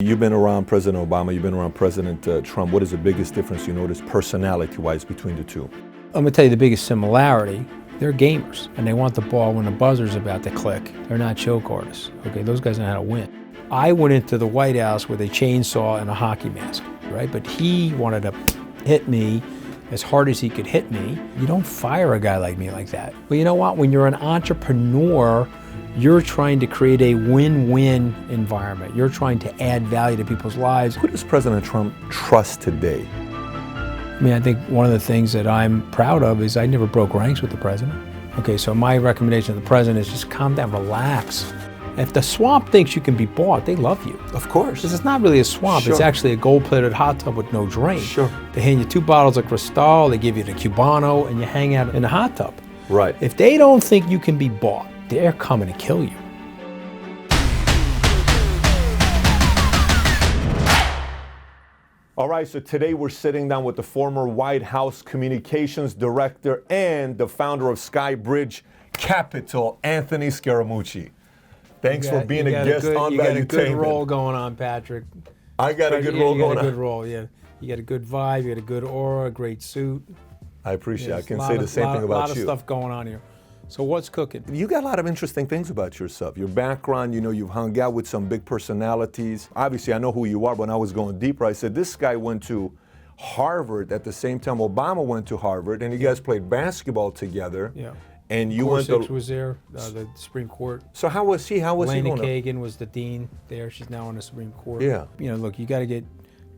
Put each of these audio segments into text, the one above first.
You've been around President Obama, you've been around President Trump. What is the biggest difference you notice personality-wise between the two? I'm going to tell you the biggest similarity. They're gamers, and they want the ball when the buzzer's about to click. They're not choke artists. Okay, those guys know how to win. I went into the White House with a chainsaw and a hockey mask, right? But he wanted to hit me as hard as he could hit me. You don't fire a guy like me like that. But you know what? When you're an entrepreneur, you're trying to create a win-win environment. You're trying to add value to people's lives. Who does President Trump trust today? I mean, I think one of the things that I'm proud of is I never broke ranks with the president. Okay, so my recommendation to the president is just calm down, relax. If the swamp thinks you can be bought, they love you. Of course. Because it's not really a swamp, Sure. It's actually a gold-plated hot tub with no drain. Sure. They hand you 2 bottles of Cristal, they give you the Cubano, and you hang out in the hot tub. Right. If they don't think you can be bought, they're coming to kill you. All right, so today we're sitting down with the former White House communications director and the founder of Skybridge Capital, Anthony Scaramucci. Thanks for being a guest on Valuetainment. You got a good role going on, Patrick. I got a good role going on. You got a good role, yeah. You got a good vibe, you got a good aura, a great suit. I appreciate it. I can There's say the same thing about you. A lot of stuff going on here. So what's cooking? You got a lot of interesting things about yourself. Your background, you know, you've hung out with some big personalities. Obviously, I know who you are. When I was going deeper, I said, this guy went to Harvard at the same time Obama went to Harvard, and you guys played basketball together. Yeah. And you went to... was there, the Supreme Court. So how was he? How was he Elena going Kagan was the dean there. She's now on the Supreme Court. Yeah. You know, look, you got to get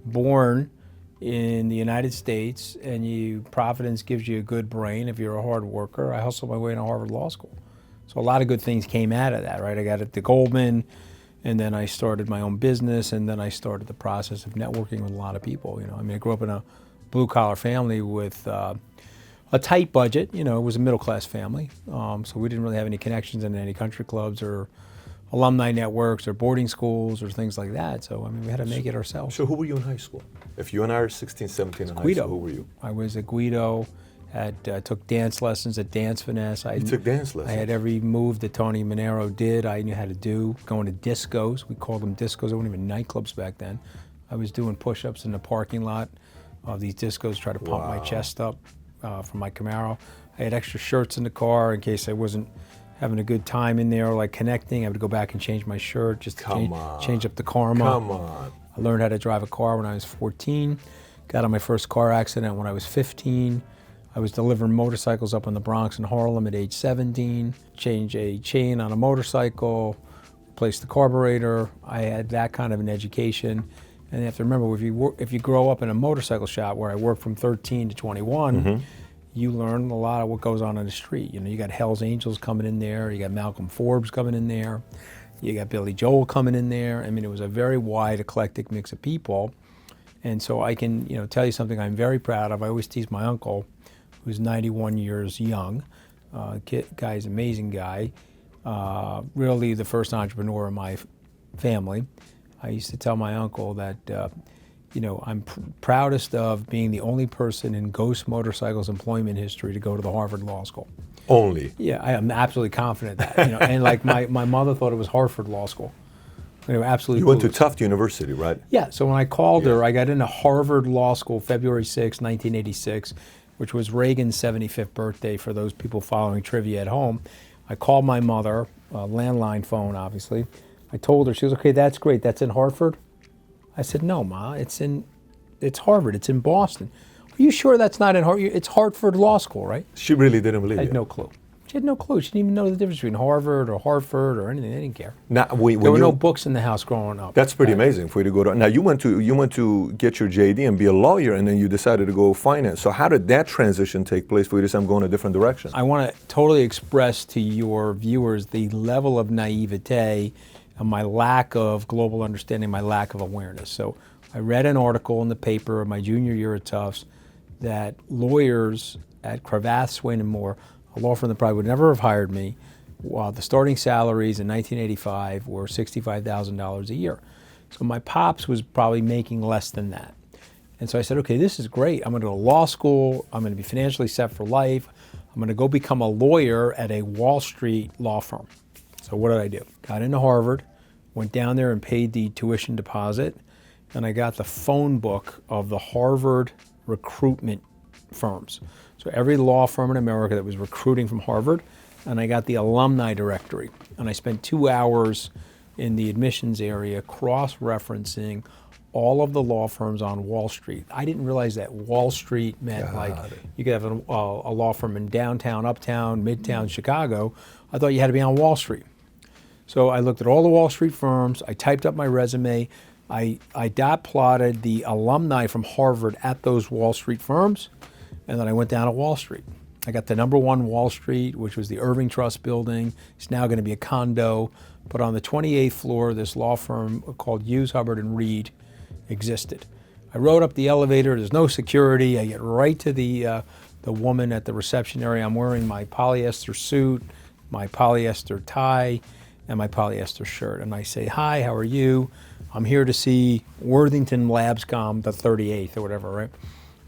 born in the United States, and Providence gives you a good brain if you're a hard worker. I hustled my way into Harvard Law School. So a lot of good things came out of that, right? I got at Goldman, and then I started my own business, and then I started the process of networking with a lot of people. You know, I mean, I grew up in a blue-collar family with a tight budget. You know, it was a middle-class family, so we didn't really have any connections in any country clubs or alumni networks or boarding schools or things like that. So, I mean, we had to make it ourselves. So who were you in high school? If you and I are 16, 17 in high school, who were you? I was at Guido, took dance lessons at Dance Finesse. You took dance lessons? I had every move that Tony Manero did, I knew how to do. Going to discos, we called them discos, they weren't even nightclubs back then. I was doing push-ups in the parking lot of these discos, try to pump my chest up from my Camaro. I had extra shirts in the car in case I wasn't having a good time in there, like connecting. I would go back and change my shirt, just to change up the karma. Come on. I learned how to drive a car when I was 14. Got in my first car accident when I was 15. I was delivering motorcycles up in the Bronx and Harlem at age 17. Changed a chain on a motorcycle, replaced the carburetor. I had that kind of an education. And you have to remember, if you grow up in a motorcycle shop where I worked from 13 to 21, you learn a lot of what goes on in the street. You know, you got Hell's Angels coming in there, you got Malcolm Forbes coming in there, you got Billy Joel coming in there. I mean, it was a very wide, eclectic mix of people. And so I can, tell you something I'm very proud of. I always tease my uncle, who's 91 years young. Guy's an amazing guy. Really the first entrepreneur in my family. I used to tell my uncle that, I'm proudest of being the only person in Ghost Motorcycles employment history to go to the Harvard Law School. Only? Yeah, I am absolutely confident that. And like my mother thought it was Harvard Law School. They were absolutely. You went to Tufts University, right? Yeah. So when I called her, I got into Harvard Law School February 6, 1986, which was Reagan's 75th birthday. For those people following trivia at home, I called my mother, landline phone, obviously. I told her, she was okay. That's great. That's in Harvard. I said, no, Ma, it's Harvard. It's in Boston. Are you sure that's not in Harvard? It's Hartford Law School, right? She really didn't believe I you. had no clue. She had no clue. She didn't even know the difference between Harvard or Hartford or anything. They didn't care. Now, there were no books in the house growing up. That's pretty amazing for you to go to. Now, you went to get your JD and be a lawyer, and then you decided to go finance. So how did that transition take place for you to say, I'm going a different direction? I want to totally express to your viewers the level of naivete and my lack of global understanding, my lack of awareness. So I read an article in the paper my junior year at Tufts that lawyers at Cravath, Swaine & Moore, a law firm that probably would never have hired me, while the starting salaries in 1985 were $65,000 a year. So my pops was probably making less than that. And so I said, okay, this is great. I'm going to go to law school. I'm going to be financially set for life. I'm going to go become a lawyer at a Wall Street law firm. So what did I do? Got into Harvard. went down there and paid the tuition deposit, and I got the phone book of the Harvard recruitment firms. So every law firm in America that was recruiting from Harvard, and I got the alumni directory. And I spent 2 hours in the admissions area cross-referencing all of the law firms on Wall Street. I didn't realize that Wall Street meant you could have a law firm in downtown, uptown, midtown Chicago. I thought you had to be on Wall Street. So I looked at all the Wall Street firms, I typed up my resume, I dot plotted the alumni from Harvard at those Wall Street firms, and then I went down to Wall Street. I got the number 1 Wall Street, which was the Irving Trust building. It's now going to be a condo. But on the 28th floor, this law firm called Hughes, Hubbard & Reed existed. I rode up the elevator. There's no security. I get right to the woman at the reception area. I'm wearing my polyester suit, my polyester tie, and my polyester shirt. And I say, "Hi, how are you? I'm here to see Worthington Labscom, the 38th," or whatever, right?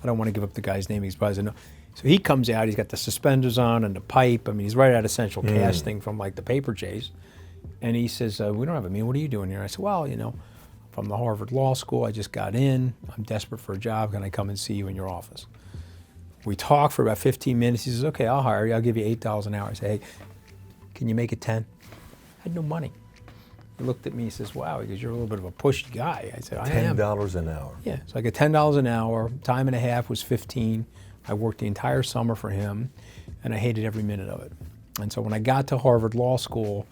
I don't want to give up the guy's name. He's probably know. So he comes out. He's got the suspenders on and the pipe. I mean, he's right out of Central Casting from like the paper chase. And he says, "We don't have a meeting. What are you doing here?" I said, "Well, from the Harvard Law School. I just got in. I'm desperate for a job. Can I come and see you in your office?" We talked for about 15 minutes. He says, "Okay, I'll hire you. I'll give you $8 an hour." I say, "Hey, can you make it 10? I had no money. He looked at me. He says, "Wow." He goes, "You're a little bit of a pushy guy." I said, "I am." $10 an hour. Yeah. So I got $10 an hour. Time and a half was 15. I worked the entire summer for him, and I hated every minute of it. And so when I got to Harvard Law School,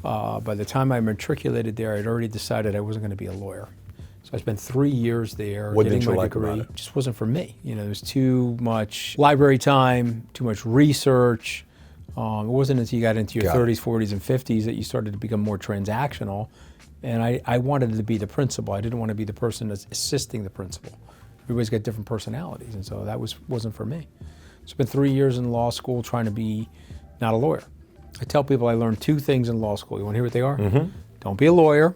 by the time I matriculated there, I'd already decided I wasn't going to be a lawyer. So I spent 3 years there getting my degree. It just wasn't for me. There was too much library time, too much research. It wasn't until you got into your 30s, 40s, and 50s that you started to become more transactional. And I wanted to be the principal. I didn't want to be the person that's assisting the principal. Everybody's got different personalities, and so that wasn't for me. Spent 3 years in law school trying to be not a lawyer. I tell people I learned 2 things in law school. You want to hear what they are? Mm-hmm. Don't be a lawyer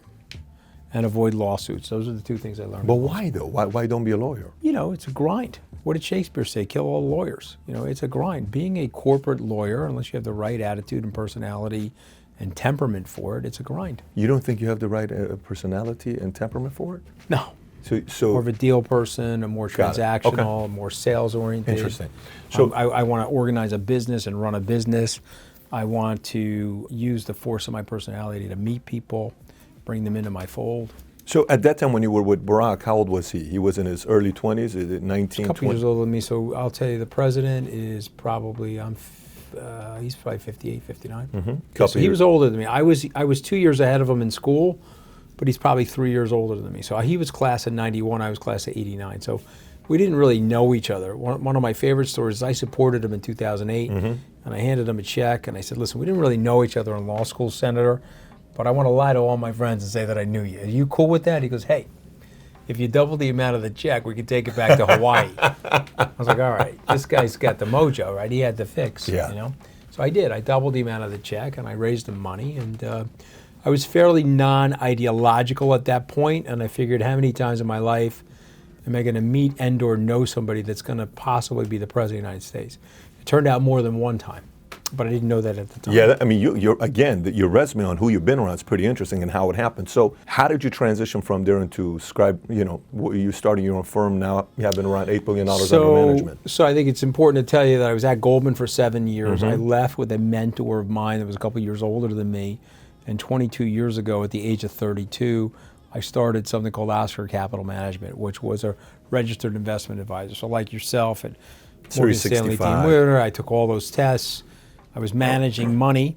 and avoid lawsuits. Those are the 2 things I learned. But why though? Why don't be a lawyer? It's a grind. What did Shakespeare say? Kill all the lawyers. It's a grind. Being a corporate lawyer, unless you have the right attitude and personality and temperament for it, it's a grind. You don't think you have the right personality and temperament for it? No. So more of a deal person, a more transactional, more sales oriented. Interesting. So I want to organize a business and run a business. I want to use the force of my personality to meet people, bring them into my fold. So at that time when you were with Barack, how old was he? He was in his early 20s, 19, a couple 20? years older than me. So I'll tell you, the president is probably, he's probably 58, 59. Mm-hmm. So he was older than me. I was 2 years ahead of him in school, but he's probably 3 years older than me. So he was class of 91, I was class of 89. So we didn't really know each other. One of my favorite stories is I supported him in 2008, and I handed him a check, and I said, "Listen, we didn't really know each other in law school, Senator, but I want to lie to all my friends and say that I knew you. Are you cool with that?" He goes, "Hey, if you double the amount of the check, we can take it back to Hawaii." I was like, all right, this guy's got the mojo, right? He had the fix, So I did. I doubled the amount of the check, and I raised him money, and I was fairly non-ideological at that point, and I figured how many times in my life am I going to meet and or know somebody that's going to possibly be the President of the United States? It turned out more than one time, but I didn't know that at the time. Yeah, I mean, your resume on who you've been around is pretty interesting and how it happened. So how did you transition from there into Scribe, you starting your own firm now, you have been around $8 billion under management? So I think it's important to tell you that I was at Goldman for 7 years. I left with a mentor of mine that was a couple years older than me, and 22 years ago at the age of 32, I started something called Oscar Capital Management, which was a registered investment advisor. So like yourself at Morgan Stanley Team Winner, I took all those tests. I was managing money.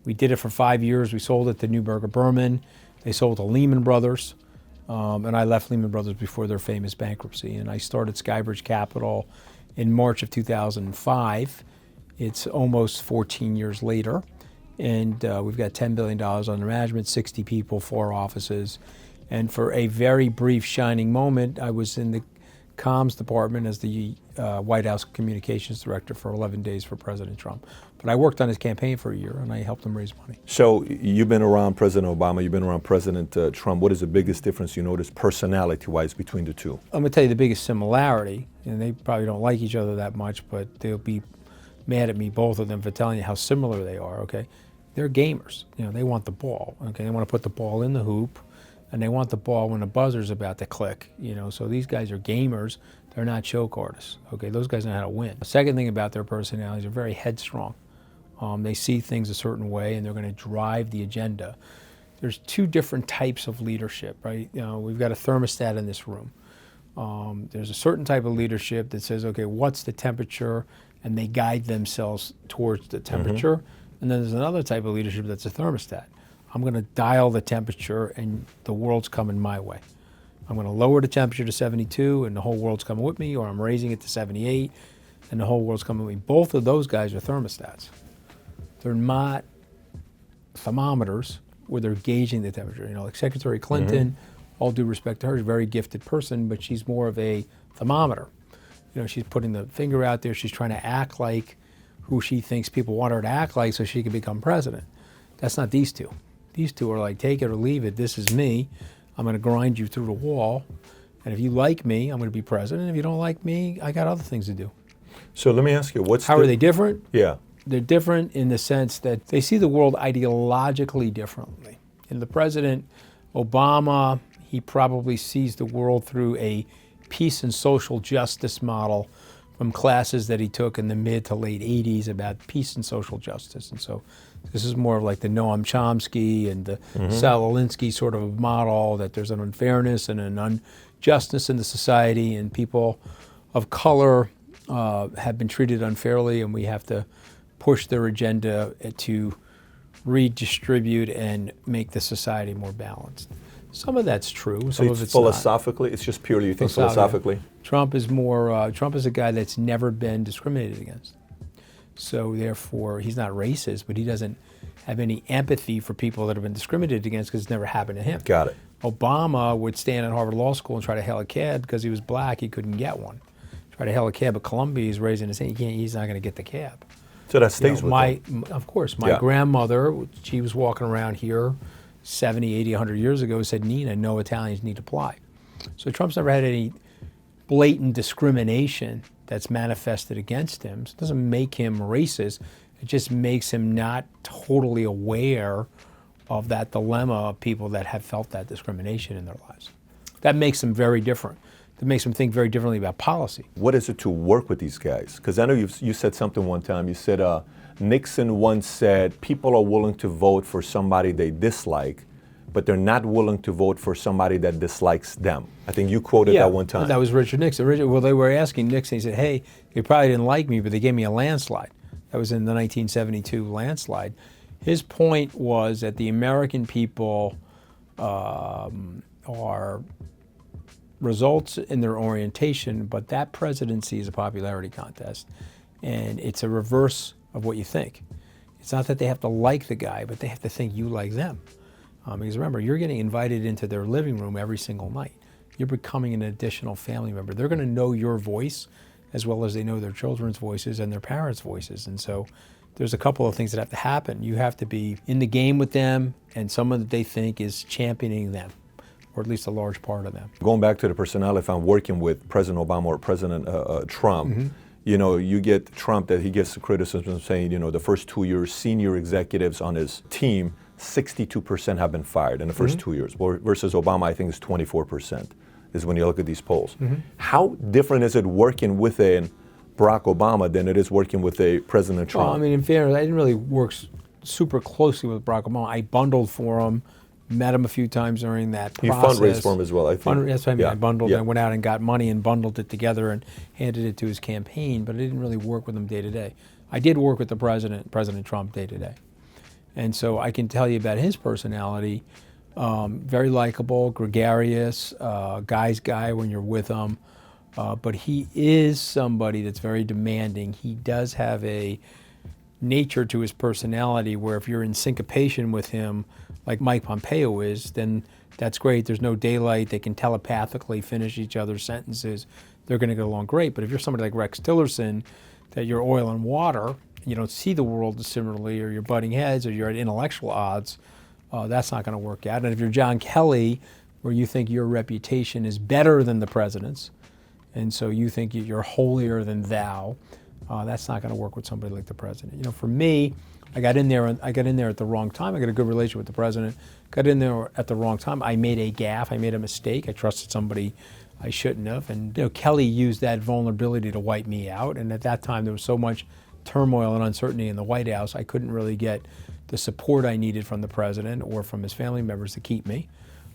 We did it for 5 years. We sold it to Neuberger Berman. They sold to Lehman Brothers. And I left Lehman Brothers before their famous bankruptcy. And I started Skybridge Capital in March of 2005. It's almost 14 years later. And we've got $10 billion under management, 60 people, 4 offices. And for a very brief shining moment, I was in the comms department as the White House communications director for 11 days for President Trump. But I worked on his campaign for a year, and I helped him raise money. So you've been around President Obama, you've been around President Trump. What is the biggest difference you notice personality-wise between the two? I'm going to tell you the biggest similarity, and they probably don't like each other that much, but they'll be mad at me, both of them, for telling you how similar they are, okay? they're gamers. They want the ball. Okay, they want to put the ball in the hoop, and they want the ball when the buzzer's about to click. So these guys are gamers. They're not choke artists. Okay, those guys know how to win. The second thing about their personalities, they're very headstrong. They see things a certain way, and they're going to drive the agenda. There's two different types of leadership, right? We've got a thermostat in this room. There's a certain type of leadership that says, okay, what's the temperature? And they guide themselves towards the temperature. And then there's another type of leadership that's a thermostat. I'm going to dial the temperature, and the world's coming my way. I'm going to lower the temperature to 72, and the whole world's coming with me, or I'm raising it to 78, and the whole world's coming with me. Both of those guys are thermostats. They're not thermometers where they're gauging the temperature. Like Secretary Clinton, all due respect to her, she's a very gifted person, but she's more of a thermometer. She's putting the finger out there. She's trying to act like who she thinks people want her to act like so she can become president. That's not these two. These two are like, take it or leave it. This is me. I'm going to grind you through the wall. And if you like me, I'm going to be president. If you don't like me, I got other things to do. So let me ask you, how are they different? Yeah. They're different in the sense that they see the world ideologically differently. The president, Obama, he probably sees the world through a peace and social justice model from classes that he took in the mid to late 80s about peace and social justice. And so this is more of like the Noam Chomsky and the SAUL ALINSKY sort of a model, that there's an unfairness and an unjustness in the society, and people of color have been treated unfairly, and we have to push their agenda to redistribute and make the society more balanced. Some of that's true. Some of it's philosophically, it's just purely, you think, philosophically? Trump is more, Trump is a guy that's never been discriminated against. So therefore, he's not racist, but he doesn't have any empathy for people that have been discriminated against because it's never happened to him. Got it. Obama would stand at Harvard Law School and try to hail a cab because he was black, he couldn't get one. Try to hail a cab at Columbia, he's raising his hand, he's not going to get the cab. So that stays with him. Of course, my grandmother, she was walking around here 70, 80, 100 years ago, said, Nina, no Italians need to apply. So Trump's never had any blatant discrimination that's manifested against him. So it doesn't make him racist. It just makes him not totally aware of that dilemma of people that have felt that discrimination in their lives. That makes them very different. That makes them think very differently about policy. What is it to work with these guys? Because I know you said something one time. You said Nixon once said people are willing to vote for somebody they dislike, but they're not willing to vote for somebody that dislikes them. I think you quoted that one time. That was Richard Nixon. Well, they were asking Nixon, he said, hey, they probably didn't like me, but they gave me a landslide. That was in the 1972 landslide. His point was that the American people are results in their orientation, but that presidency is a popularity contest, and it's a reverse of what you think. It's not that they have to like the guy, but they have to think you like them. Because remember, you're getting invited into their living room every single night. You're becoming an additional family member. They're going to know your voice as well as they know their children's voices and their parents' voices. And so there's a couple of things that have to happen. You have to be in the game with them, and someone that they think is championing them, or at least a large part of them. Going back to the personality, if I'm working with President Obama or President Trump, you get Trump that he gets the criticism saying, the first 2 years, senior executives on his team, 62% have been fired in the first 2 years, versus Obama, I think, is 24%, is when you look at these polls. How different is it working with a Barack Obama than it is working with a President Trump? Well, I mean, in fairness, I didn't really work super closely with Barack Obama. I bundled for him, met him a few times during that process. You fundraised for him as well, I think. That's what I mean. I bundled and went out and got money and bundled it together and handed it to his campaign, but I didn't really work with him day to day. I did work with the President Trump day to day. And so I can tell you about his personality. Very likable, gregarious, guy's guy when you're with him. But he is somebody that's very demanding. He does have a nature to his personality where if you're in syncopation with him, like Mike Pompeo is, then that's great. There's no daylight. They can telepathically finish each other's sentences. They're going to get along great. But if you're somebody like Rex Tillerson, that you're oil and water, you don't see the world similarly, or you're butting heads, or you're at intellectual odds, that's not going to work out. And if you're John Kelly, where you think your reputation is better than the president's, and so you think you're holier than thou, that's not going to work with somebody like the president. For me, I got in there at the wrong time. I got a good relationship with the president. Got in there at the wrong time. I made a gaffe. I made a mistake. I trusted somebody I shouldn't have. And Kelly used that vulnerability to wipe me out. And at that time, there was so much turmoil and uncertainty in the White House, I couldn't really get the support I needed from the president or from his family members to keep me.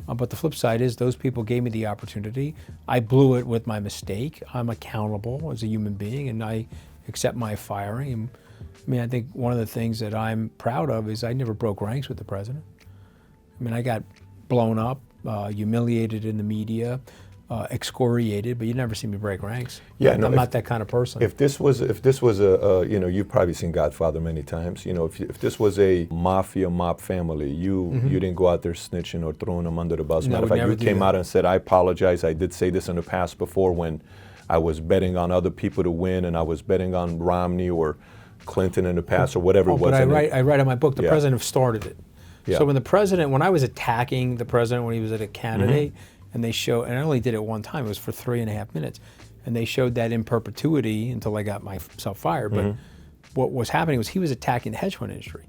But the flip side is those people gave me the opportunity. I blew it with my mistake. I'm accountable as a human being, and I accept my firing. And, I mean, I think one of the things that I'm proud of is I never broke ranks with the president. I mean, I got blown up, humiliated in the media, excoriated, but you never see me break ranks. Yeah, no, I'm not that kind of person. If this was a you've probably seen Godfather many times. If this was a mob family, you didn't go out there snitching or throwing them under the bus. Matter of fact, you came out and said, "I apologize. I did say this in the past before when I was betting on other people to win, and I was betting on Romney or Clinton in the past or whatever it was." But I write in my book, the president started it. Yeah. So when I was attacking the president when he was a candidate. And and I only did it one time, it was for 3.5 minutes. And they showed that in perpetuity until I got myself fired. But what was happening was he was attacking the hedge fund industry.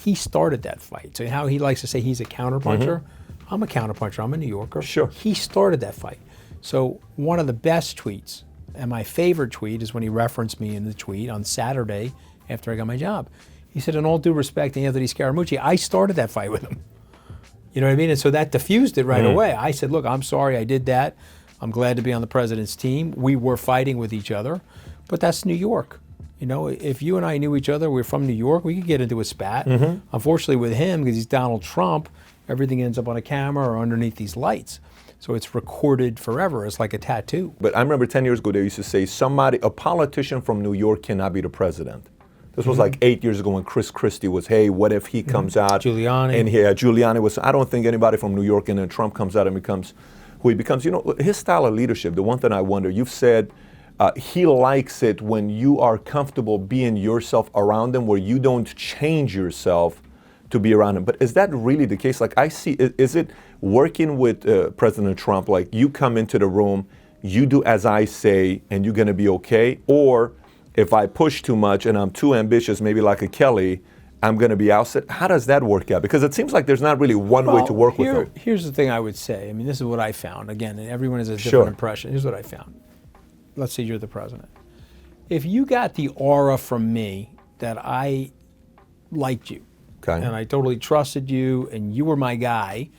He started that fight. So how he likes to say he's a counterpuncher, I'm a counterpuncher, I'm a New Yorker. Sure. He started that fight. So one of the best tweets, and my favorite tweet is when he referenced me in the tweet on Saturday after I got my job. He said, "In all due respect to Anthony Scaramucci, I started that fight with him." You know what I mean? And so that diffused it right away. I said, "Look, I'm sorry I did that. I'm glad to be on the president's team. We were fighting with each other, but that's New York. If you and I knew each other, we're from New York, we could get into a spat. Unfortunately with him, because he's Donald Trump, everything ends up on a camera or underneath these lights. So it's recorded forever. It's like a tattoo." But I remember 10 years ago, they used to say a politician from New York cannot be the president. This was like 8 years ago when Chris Christie was, "Hey, what if he comes out?" Giuliani. And Giuliani was, "I don't think anybody from New York," and then Trump comes out and becomes who he becomes. His style of leadership, the one thing I wonder, you've said he likes it when you are comfortable being yourself around him, where you don't change yourself to be around him. But is that really the case? Like I see, is it working with President Trump, like you come into the room, you do as I say, and you're going to be okay? Or if I push too much and I'm too ambitious, maybe like a Kelly, I'm going to be ousted? How does that work out? Because it seems like there's not really one way to work with them. Here's the thing I would say. I mean, this is what I found. Again, everyone has a different impression. Here's what I found. Let's say you're the president. If you got the aura from me that I liked you, and I totally trusted you, and you were my guy,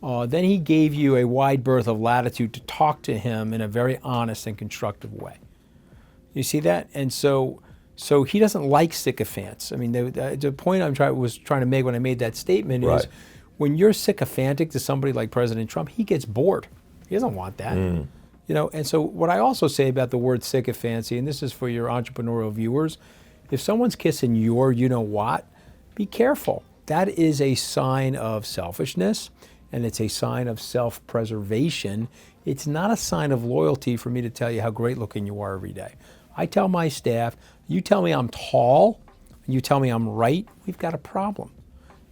then he gave you a wide berth of latitude to talk to him in a very honest and constructive way. You see that? And so he doesn't like sycophants. I mean, the point was trying to make when I made that statement is when you're sycophantic to somebody like President Trump, he gets bored. He doesn't want that. And so what I also say about the word sycophancy, and this is for your entrepreneurial viewers, if someone's kissing your you-know-what, be careful. That is a sign of selfishness, and it's a sign of self-preservation. It's not a sign of loyalty for me to tell you how great looking you are every day. I tell my staff, you tell me I'm tall, and you tell me I'm right, we've got a problem.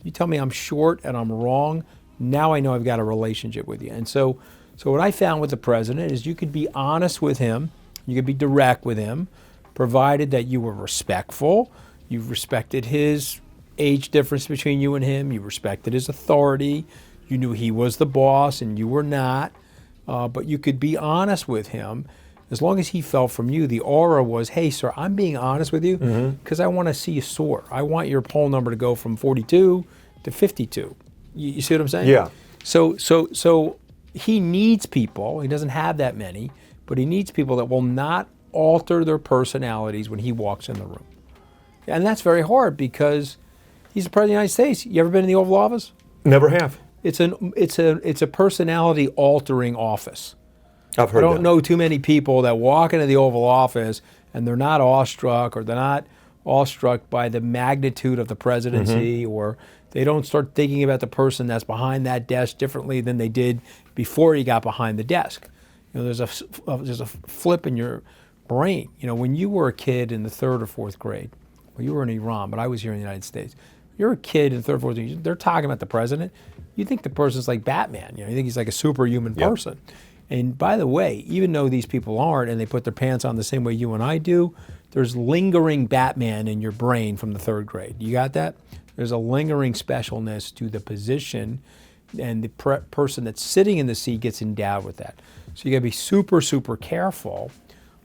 You tell me I'm short and I'm wrong, now I know I've got a relationship with you. And so what I found with the president is you could be honest with him, you could be direct with him, provided that you were respectful, you respected his age difference between you and him, you respected his authority, you knew he was the boss and you were not, but you could be honest with him. As long as he felt from you, the aura was, "Hey, sir, I'm being honest with you because I want to see you soar. I want your poll number to go from 42 to 52. You see what I'm saying? Yeah. So he needs people. He doesn't have that many, but he needs people that will not alter their personalities when he walks in the room. And that's very hard because he's the president of the United States. You ever been in the Oval Office? Never have. It's a personality altering office. I've heard I don't know too many people that walk into the Oval Office and they're not awestruck, or they're not awestruck by the magnitude of the presidency, or they don't start thinking about the person that's behind that desk differently than they did before he got behind the desk. There's a flip in your brain. When you were a kid in the 3rd or 4th grade, well, you were in Iran, but I was here in the United States. You're a kid in 3rd or 4th grade, they're talking about the president. You think the person's like Batman. You think he's like a superhuman person. And by the way, even though these people aren't, and they put their pants on the same way you and I do, there's lingering Batman in your brain from the 3rd grade. You got that? There's a lingering specialness to the position, and the person that's sitting in the seat gets endowed with that. So you got to be super, super careful.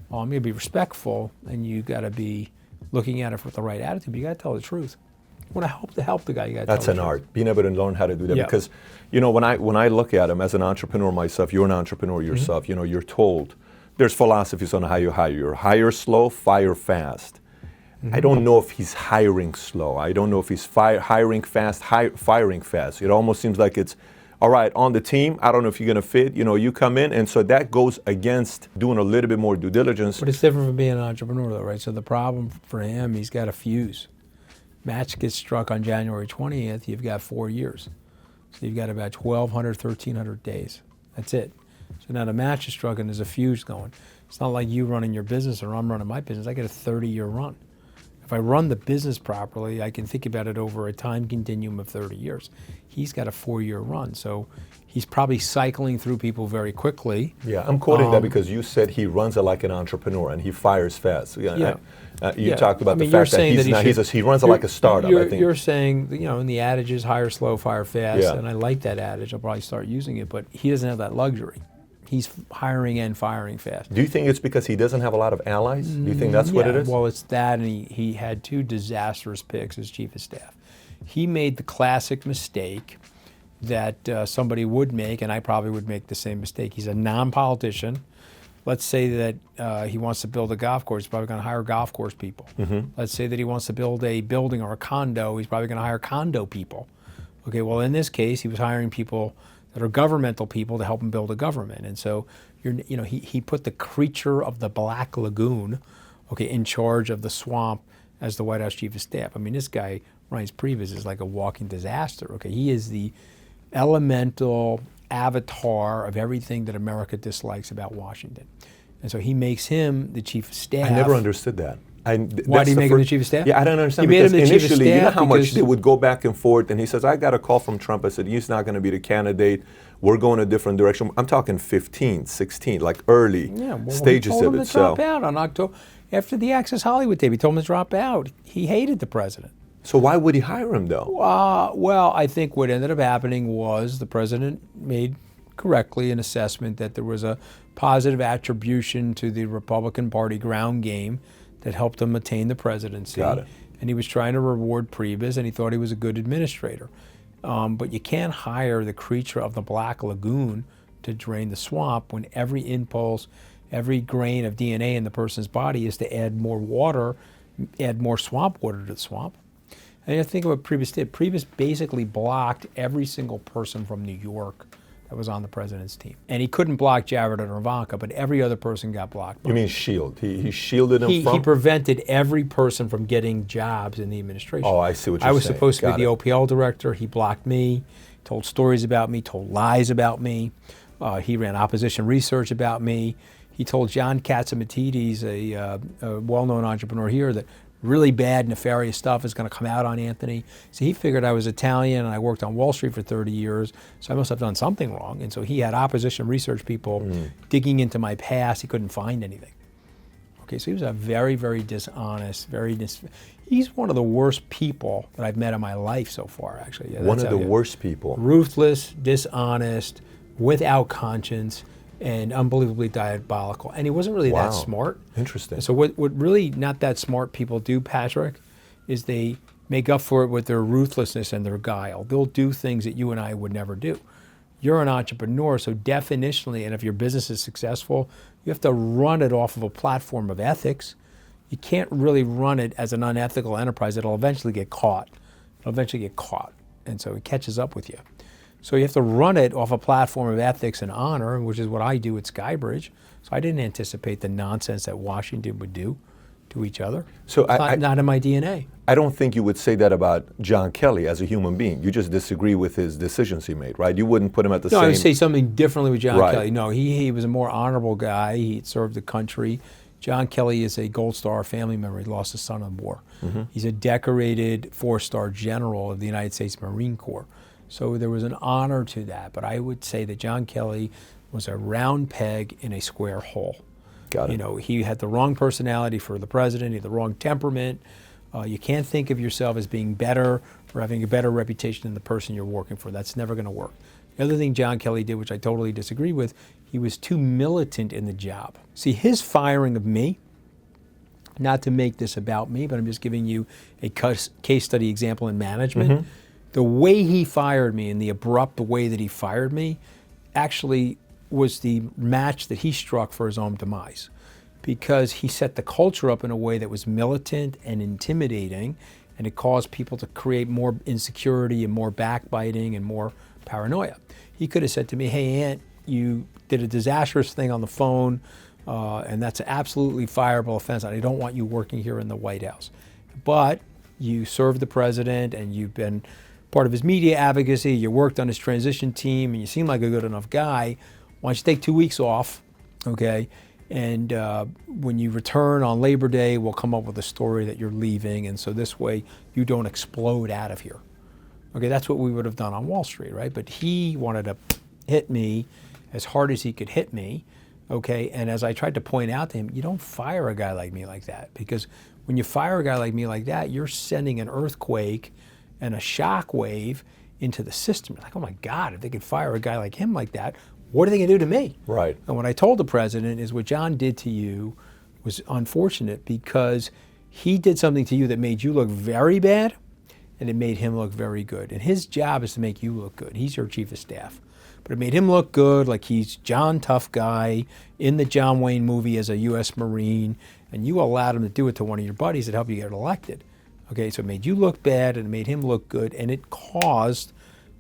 You got to be respectful, and you got to be looking at it with the right attitude. But you got to tell the truth. You want to help the guy. You got to tell the truth. That's an art, being able to learn how to do that. Yeah. Because, when I look at him as an entrepreneur myself, you're an entrepreneur yourself. You're told there's philosophies on how you hire. You're hire slow, fire fast. I don't know if he's hiring slow. I don't know if he's hiring fast, firing fast. It almost seems like it's, all right, on the team, I don't know if you're going to fit. You come in, and so that goes against doing a little bit more due diligence. But it's different from being an entrepreneur, though, right? So the problem for him, he's got a fuse. Match gets struck on January 20th, you've got 4 years. So you've got about 1,200, 1,300 days. That's it. So now the match is struck and there's a fuse going. It's not like you running your business or I'm running my business. I get a 30-year run. If I run the business properly, I can think about it over a time continuum of 30 years. He's got a 4-year run, so he's probably cycling through people very quickly. Yeah, I'm quoting that because you said he runs it like an entrepreneur and he fires fast. You talked about the fact that he runs it like a startup. I think you're saying, in the adages, hire slow, fire fast, Yeah. and I like that adage. I'll probably start using it, but he doesn't have that luxury. He's hiring and firing fast. Do you think it's because he doesn't have a lot of allies? Do you think that's what it is? Well, it's that, and he had 2 disastrous picks as chief of staff. He made the classic mistake that somebody would make, and I probably would make the same mistake. He's a non-politician. Let's say that he wants to build a golf course. He's probably going to hire golf course people. Let's say that he wants to build a building or a condo. He's probably going to hire condo people. Okay, well, in this case, he was hiring people that are governmental people to help him build a government. And so, he put the creature of the Black Lagoon, in charge of the swamp as the White House chief of staff. I mean, this guy, Reince Priebus, is like a walking disaster. Okay, he is the elemental avatar of everything that America dislikes about Washington. And so he makes him the chief of staff. I never understood that. Why did he make him the chief of staff? Yeah, I don't understand. He made because him the chief of initially, you know staff how much because- they would go back and forth, and he says, I got a call from Trump. I said, he's not going to be the candidate. We're going a different direction. I'm talking 15, 16, like early stages he told of him it. to drop out on October. After the Access Hollywood tape, he told him to drop out. He hated the president. So why would he hire him, though? Well, I think what ended up happening was the president made correctly an assessment that there was a positive attribution to the Republican Party ground game that helped him attain the presidency. Got it. And he was trying to reward Priebus, and he thought he was a good administrator. But you can't hire the creature of the Black Lagoon to drain the swamp when every impulse, every grain of DNA in the person's body is to add more water, add more swamp water to the swamp. And you have to think of what Priebus did. Priebus basically blocked every single person from New York that was on the president's team. And he couldn't block Jared or Ivanka, but every other person got blocked. You mean shield? He shielded him from? He prevented every person from getting jobs in the administration. Oh, I see what you're saying. I was supposed to Got be the it. OPL director. He blocked me, told stories about me, told lies about me. He ran opposition research about me. He told John Catsimatidis, a well-known entrepreneur here, that really bad, nefarious stuff is going to come out on Anthony. So he figured I was Italian and I worked on Wall Street for 30 years, so I must have done something wrong. And so he had opposition research people digging into my past. He couldn't find anything. Okay, so he was a very, very dishonest, he's one of the worst people that I've met in my life so far, actually. Yeah, One of the worst people. Ruthless, dishonest, without conscience, and unbelievably diabolical. And he wasn't really that smart. Interesting. So what really not that smart people do, Patrick, is they make up for it with their ruthlessness and their guile. They'll do things that you and I would never do. You're an entrepreneur, so definitionally, and if your business is successful, you have to run it off of a platform of ethics. You can't really run it as an unethical enterprise. It'll eventually get caught. And so it catches up with you. So you have to run it off a platform of ethics and honor, which is what I do at Skybridge. So I didn't anticipate the nonsense that Washington would do to each other. So not in my DNA. I don't think you would say that about John Kelly as a human being. You just disagree with his decisions he made, right? You wouldn't put him at the same... No, I would say something differently with John Right. Kelly. No, he was a more honorable guy. He served the country. John Kelly is a Gold Star family member. He lost his son in war. He's a decorated 4-star general of the United States Marine Corps. So there was an honor to that. But I would say that John Kelly was a round peg in a square hole. Got it. You know, he had the wrong personality for the president. He had the wrong temperament. You can't think of yourself as being better or having a better reputation than the person you're working for. That's never going to work. The other thing John Kelly did, which I totally disagree with, he was too militant in the job. See, his firing of me, not to make this about me, but I'm just giving you a case study example in management. The way he fired me and the abrupt way that he fired me actually was the match that he struck for his own demise, because he set the culture up in a way that was militant and intimidating, and it caused people to create more insecurity and more backbiting and more paranoia. He could have said to me, hey, Ant, you did a disastrous thing on the phone, and that's an absolutely fireable offense. I don't want you working here in the White House. But you served the president, and you've been part of his media advocacy, you worked on his transition team, and you seem like a good enough guy. Why don't you take 2 weeks off, okay? And when you return on Labor Day, we'll come up with a story that you're leaving, and so this way you don't explode out of here. Okay, that's what we would have done on Wall Street, right? But he wanted to hit me as hard as he could hit me, okay? And as I tried to point out to him, you don't fire a guy like me like that, because when you fire a guy like me like that, you're sending an earthquake and a shock wave into the system. You're like, oh my God, if they could fire a guy like him like that, what are they going to do to me? Right. And what I told the president is what John did to you was unfortunate, because he did something to you that made you look very bad, and it made him look very good. And his job is to make you look good. He's your chief of staff. But it made him look good, like he's John Tough Guy in the John Wayne movie as a U.S. Marine, and you allowed him to do it to one of your buddies that helped you get elected. Okay, so it made you look bad, and it made him look good, and it caused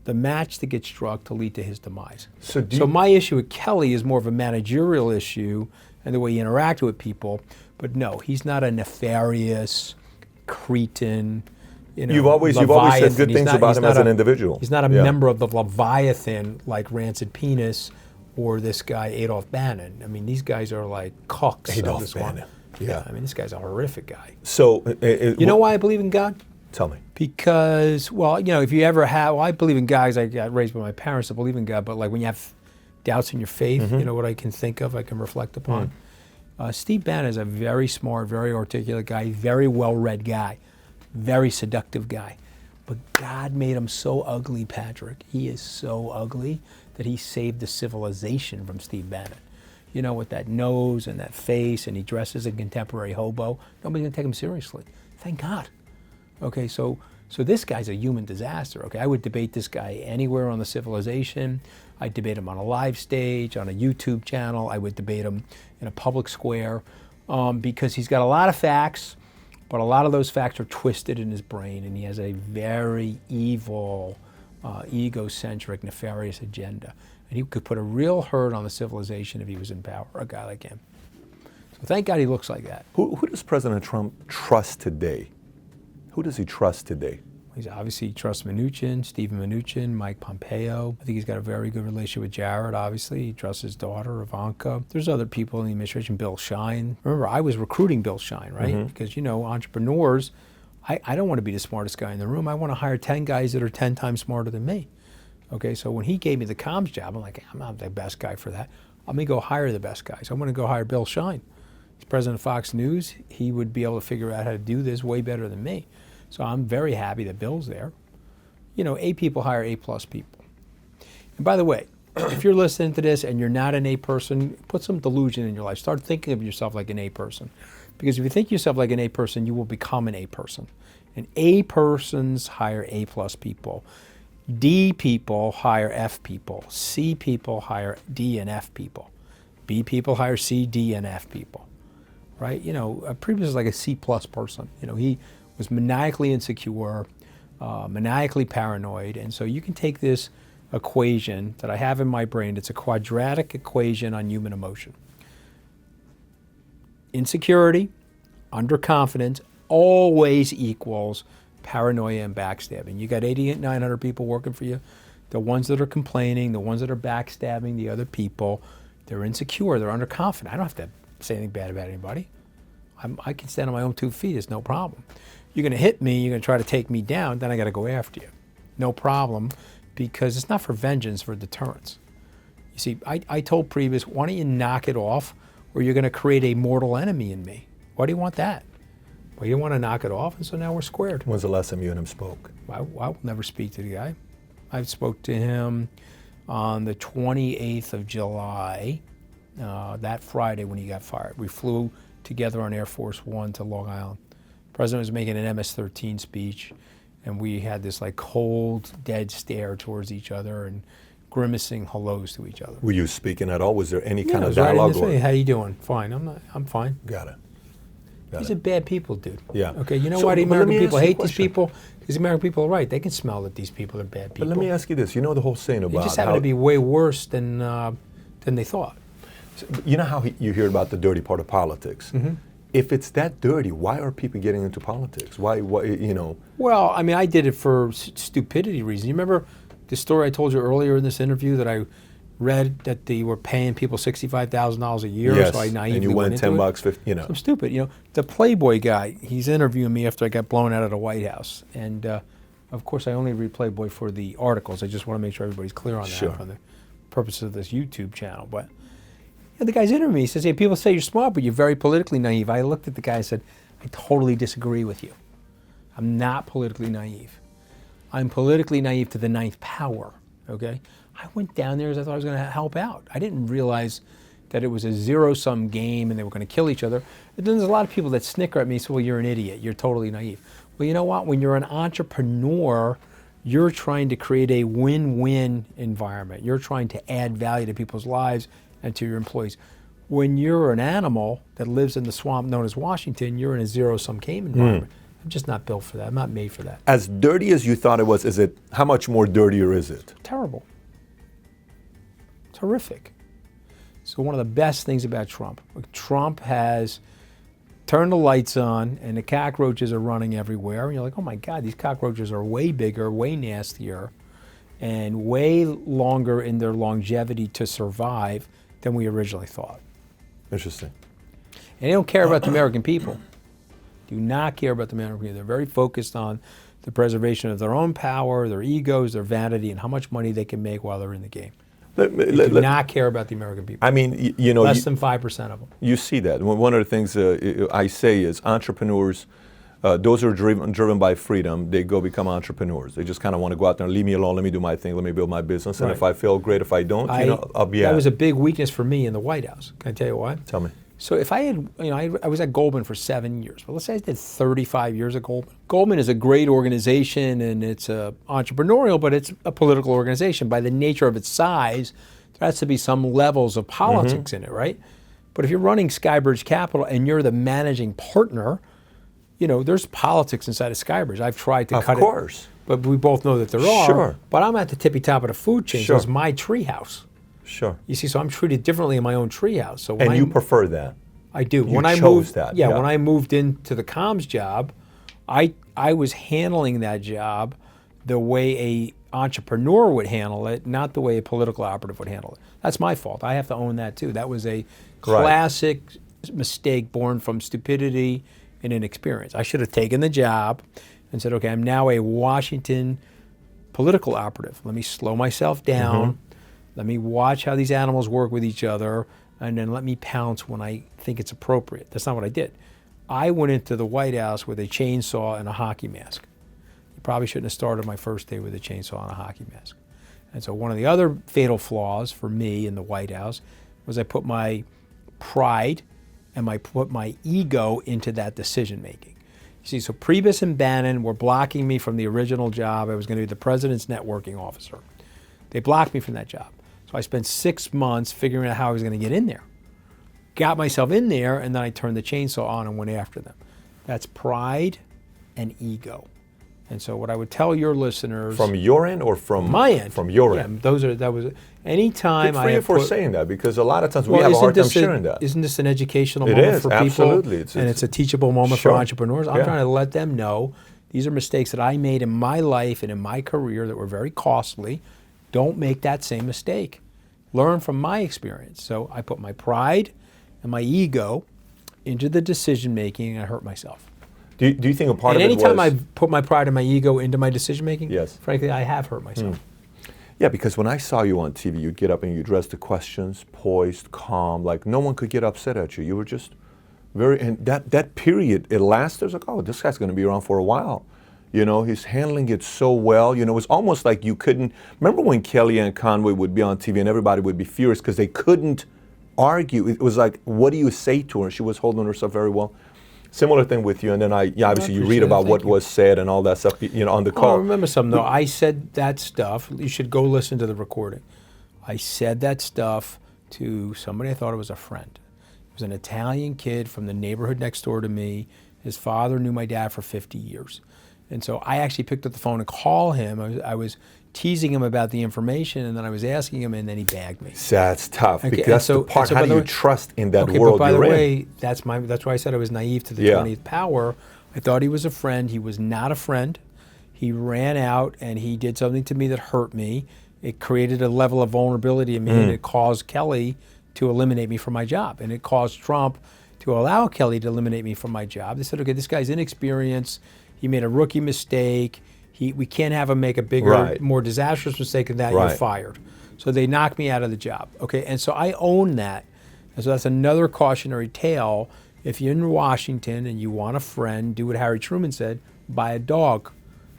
the match to get struck to lead to his demise. So my issue with Kelly is more of a managerial issue and the way he interacted with people. But no, he's not a nefarious cretin. You know, you've always said good things about him as an individual. He's not a member of the Leviathan like Rancid Penis or this guy Adolf Bannon. I mean, these guys are like cucks. Adolf Bannon. Yeah, I mean, this guy's a horrific guy. So, you know why I believe in God? Tell me. Because, well, you know, if you ever have, well, I believe in God. I got raised by my parents to believe in God, but like when you have doubts in your faith, you know what I can think of, I can reflect upon. Steve Bannon is a very smart, very articulate guy, very well-read guy, very seductive guy. But God made him so ugly, Patrick. He is so ugly that he saved the civilization from Steve Bannon. You know, with that nose and that face, and he dresses a contemporary hobo. Nobody's gonna take him seriously. Thank God. Okay, so this guy's a human disaster. Okay, I would debate this guy anywhere on the civilization. I'd debate him on a live stage, on a YouTube channel. I would debate him in a public square because he's got a lot of facts, but a lot of those facts are twisted in his brain, and he has a very evil, egocentric, nefarious agenda. And he could put a real hurt on the civilization if he was in power, a guy like him. So thank God he looks like that. Who does President Trump trust today? Who does he trust today? He obviously trusts Mnuchin, Stephen Mnuchin, Mike Pompeo. I think he's got a very good relationship with Jared, obviously. He trusts his daughter, Ivanka. There's other people in the administration, Bill Shine. Remember, I was recruiting Bill Shine, right? Because, you know, entrepreneurs, I don't want to be the smartest guy in the room. I want to hire 10 guys that are 10 times smarter than me. Okay, so when he gave me the comms job, I'm like, I'm not the best guy for that. I'm going to go hire the best guy. So I'm going to go hire Bill Shine. He's president of Fox News. He would be able to figure out how to do this way better than me. So I'm very happy that Bill's there. You know, A people hire A+ people. And by the way, if you're listening to this and you're not an A person, put some delusion in your life. Start thinking of yourself like an A person. Because if you think yourself like an A person, you will become an A person. And A persons hire A+ people. D people hire F people. C people hire D and F people. B people hire C, D, and F people. Right? You know, Priebus is like a C+ person. You know, he was maniacally insecure, maniacally paranoid. And so you can take this equation that I have in my brain. It's a quadratic equation on human emotion. Insecurity, underconfidence, always equals paranoia and backstabbing. You got 900 people working for you. The ones that are complaining, the ones that are backstabbing the other people, they're insecure, they're underconfident. I don't have to say anything bad about anybody. I can stand on my own 2 feet, it's no problem. You're going to hit me, you're going to try to take me down, then I got to go after you. No problem, because it's not for vengeance, for deterrence. You see, I told Priebus, why don't you knock it off or you're going to create a mortal enemy in me. Why do you want that? Well, you want to knock it off, and so now we're squared. When's the last time you and him spoke? I will never speak to the guy. I spoke to him on the 28th of July, that Friday when he got fired. We flew together on Air Force One to Long Island. The president was making an MS-13 speech, and we had this like cold, dead stare towards each other and grimacing hellos to each other. Were you speaking at all? Was there any kind of right dialogue? How you doing? Fine. I'm fine. Got it. These are bad people, dude. Yeah. Okay, you know So, why the but let American me people ask you a hate these question. people? Because the American people are right. They can smell that these people are bad people. But let me ask you this. You know the whole saying They about just happen how, to be way worse than they thought. you know how you hear about the dirty part of politics? Mm-hmm. If it's that dirty, why are people getting into politics? Why you know? Well, I mean, I did it for stupidity reasons. You remember the story I told you earlier in this interview that I read that they were paying people $65,000 a year, Yes, so I naively and you went into 10 it. bucks, 50, you know. I'm stupid. You know, the Playboy guy, he's interviewing me after I got blown out of the White House. And, of course, I only read Playboy for the articles. I just want to make sure everybody's clear on Sure. that for the purposes of this YouTube channel. But the guy's interviewing me. He says, hey, people say you're smart, but you're very politically naive. I looked at the guy and said, I totally disagree with you. I'm not politically naive. I'm politically naive to the ninth power, okay? I went down there as I thought I was going to help out. I didn't realize that it was a zero-sum game and they were going to kill each other. And then there's a lot of people that snicker at me and say, well, you're an idiot. You're totally naive. Well, you know what? When you're an entrepreneur, you're trying to create a win-win environment. You're trying to add value to people's lives and to your employees. When you're an animal that lives in the swamp known as Washington, you're in a zero-sum game environment. I'm just not built for that. I'm not made for that. As dirty as you thought it was, how much more dirtier is it? Terrible. It's horrific. So one of the best things about Trump has turned the lights on and the cockroaches are running everywhere. And you're like, oh my God, these cockroaches are way bigger, way nastier, and way longer in their longevity to survive than we originally thought. Interesting. And they don't care about the American people. Do not care about the American people. They're very focused on the preservation of their own power, their egos, their vanity, and how much money they can make while they're in the game. They do not care about the American people. I mean, you know, less than 5% of them. You see that. One of the things I say is entrepreneurs, those who are driven by freedom, they go become entrepreneurs. They just kind of want to go out there and leave me alone, let me do my thing, let me build my business. And Right. if I fail, great. If I don't, I'll be out. That was a big weakness for me in the White House. Can I tell you why? Tell me. So if I had, I was at Goldman for 7 years, but let's say I did 35 years at Goldman. Goldman is a great organization and it's entrepreneurial, but it's a political organization. By the nature of its size, there has to be some levels of politics in it, right? But if you're running Skybridge Capital and you're the managing partner, there's politics inside of Skybridge. I've tried to cut it. Of course. But we both know that there are. Sure. But I'm at the tippy top of the food chain, Sure. so it's my treehouse. Sure. You see, so I'm treated differently in my own treehouse. So And you prefer that? I do. You When I chose moved, that, yeah, yeah. when I moved into the comms job, I was handling that job the way a entrepreneur would handle it, not the way a political operative would handle it. That's my fault. I have to own that too. That was a classic mistake born from stupidity and inexperience. I should have taken the job and said, okay, I'm now a Washington political operative. Let me slow myself down. Let me watch how these animals work with each other, and then let me pounce when I think it's appropriate. That's not what I did. I went into the White House with a chainsaw and a hockey mask. You probably shouldn't have started my first day with a chainsaw and a hockey mask. And so one of the other fatal flaws for me in the White House was I put my pride and put my ego into that decision making. You see, so Priebus and Bannon were blocking me from the original job. I was going to be the president's networking officer. They blocked me from that job. So I spent 6 months figuring out how I was going to get in there. Got myself in there, and then I turned the chainsaw on and went after them. That's pride and ego. And so what I would tell your listeners... From your end or from... My end. From your end. Anytime Good for you for saying that, because a lot of times we have a isn't hard time this sharing that. Isn't this an educational It moment is, for people? absolutely. And it's a teachable moment Sure. for entrepreneurs. I'm Yeah. trying to let them know these are mistakes that I made in my life and in my career that were very costly. Don't make that same mistake. Learn from my experience. So I put my pride and my ego into the decision making and I hurt myself. Do you think a part And of it was... anytime I put my pride and my ego into my decision making, Yes. frankly, I have hurt myself. Yeah, because when I saw you on TV, you'd get up and you address the questions, poised, calm, like no one could get upset at you. You were just very, and that period, it lasted. I was like, oh, this guy's going to be around for a while. You know, he's handling it so well. You know, it was almost like you couldn't, remember when Kelly and Conway would be on TV and everybody would be furious because they couldn't argue. It was like, what do you say to her? She was holding herself very well. Similar thing with you, and then obviously you read about what was said and all that stuff, you know, on the call. I remember something though. I said that stuff. You should go listen to the recording. I said that stuff to somebody I thought it was a friend. It was an Italian kid from the neighborhood next door to me. His father knew my dad for 50 years. And so I actually picked up the phone and called him. I was teasing him about the information, and then I was asking him, and then he bagged me. That's tough, because that's the part. How do you trust in that world you're in? But by the way, that's why I said I was naive to the 20th power. I thought he was a friend. He was not a friend. He ran out, and he did something to me that hurt me. It created a level of vulnerability in me, and it caused Kelly to eliminate me from my job. And it caused Trump to allow Kelly to eliminate me from my job. They said, okay, this guy's inexperienced. He made a rookie mistake. We can't have him make a bigger, more disastrous mistake than that. You're fired. So they knocked me out of the job. Okay, and so I own that. And so that's another cautionary tale. If you're in Washington and you want a friend, do what Harry Truman said: buy a dog.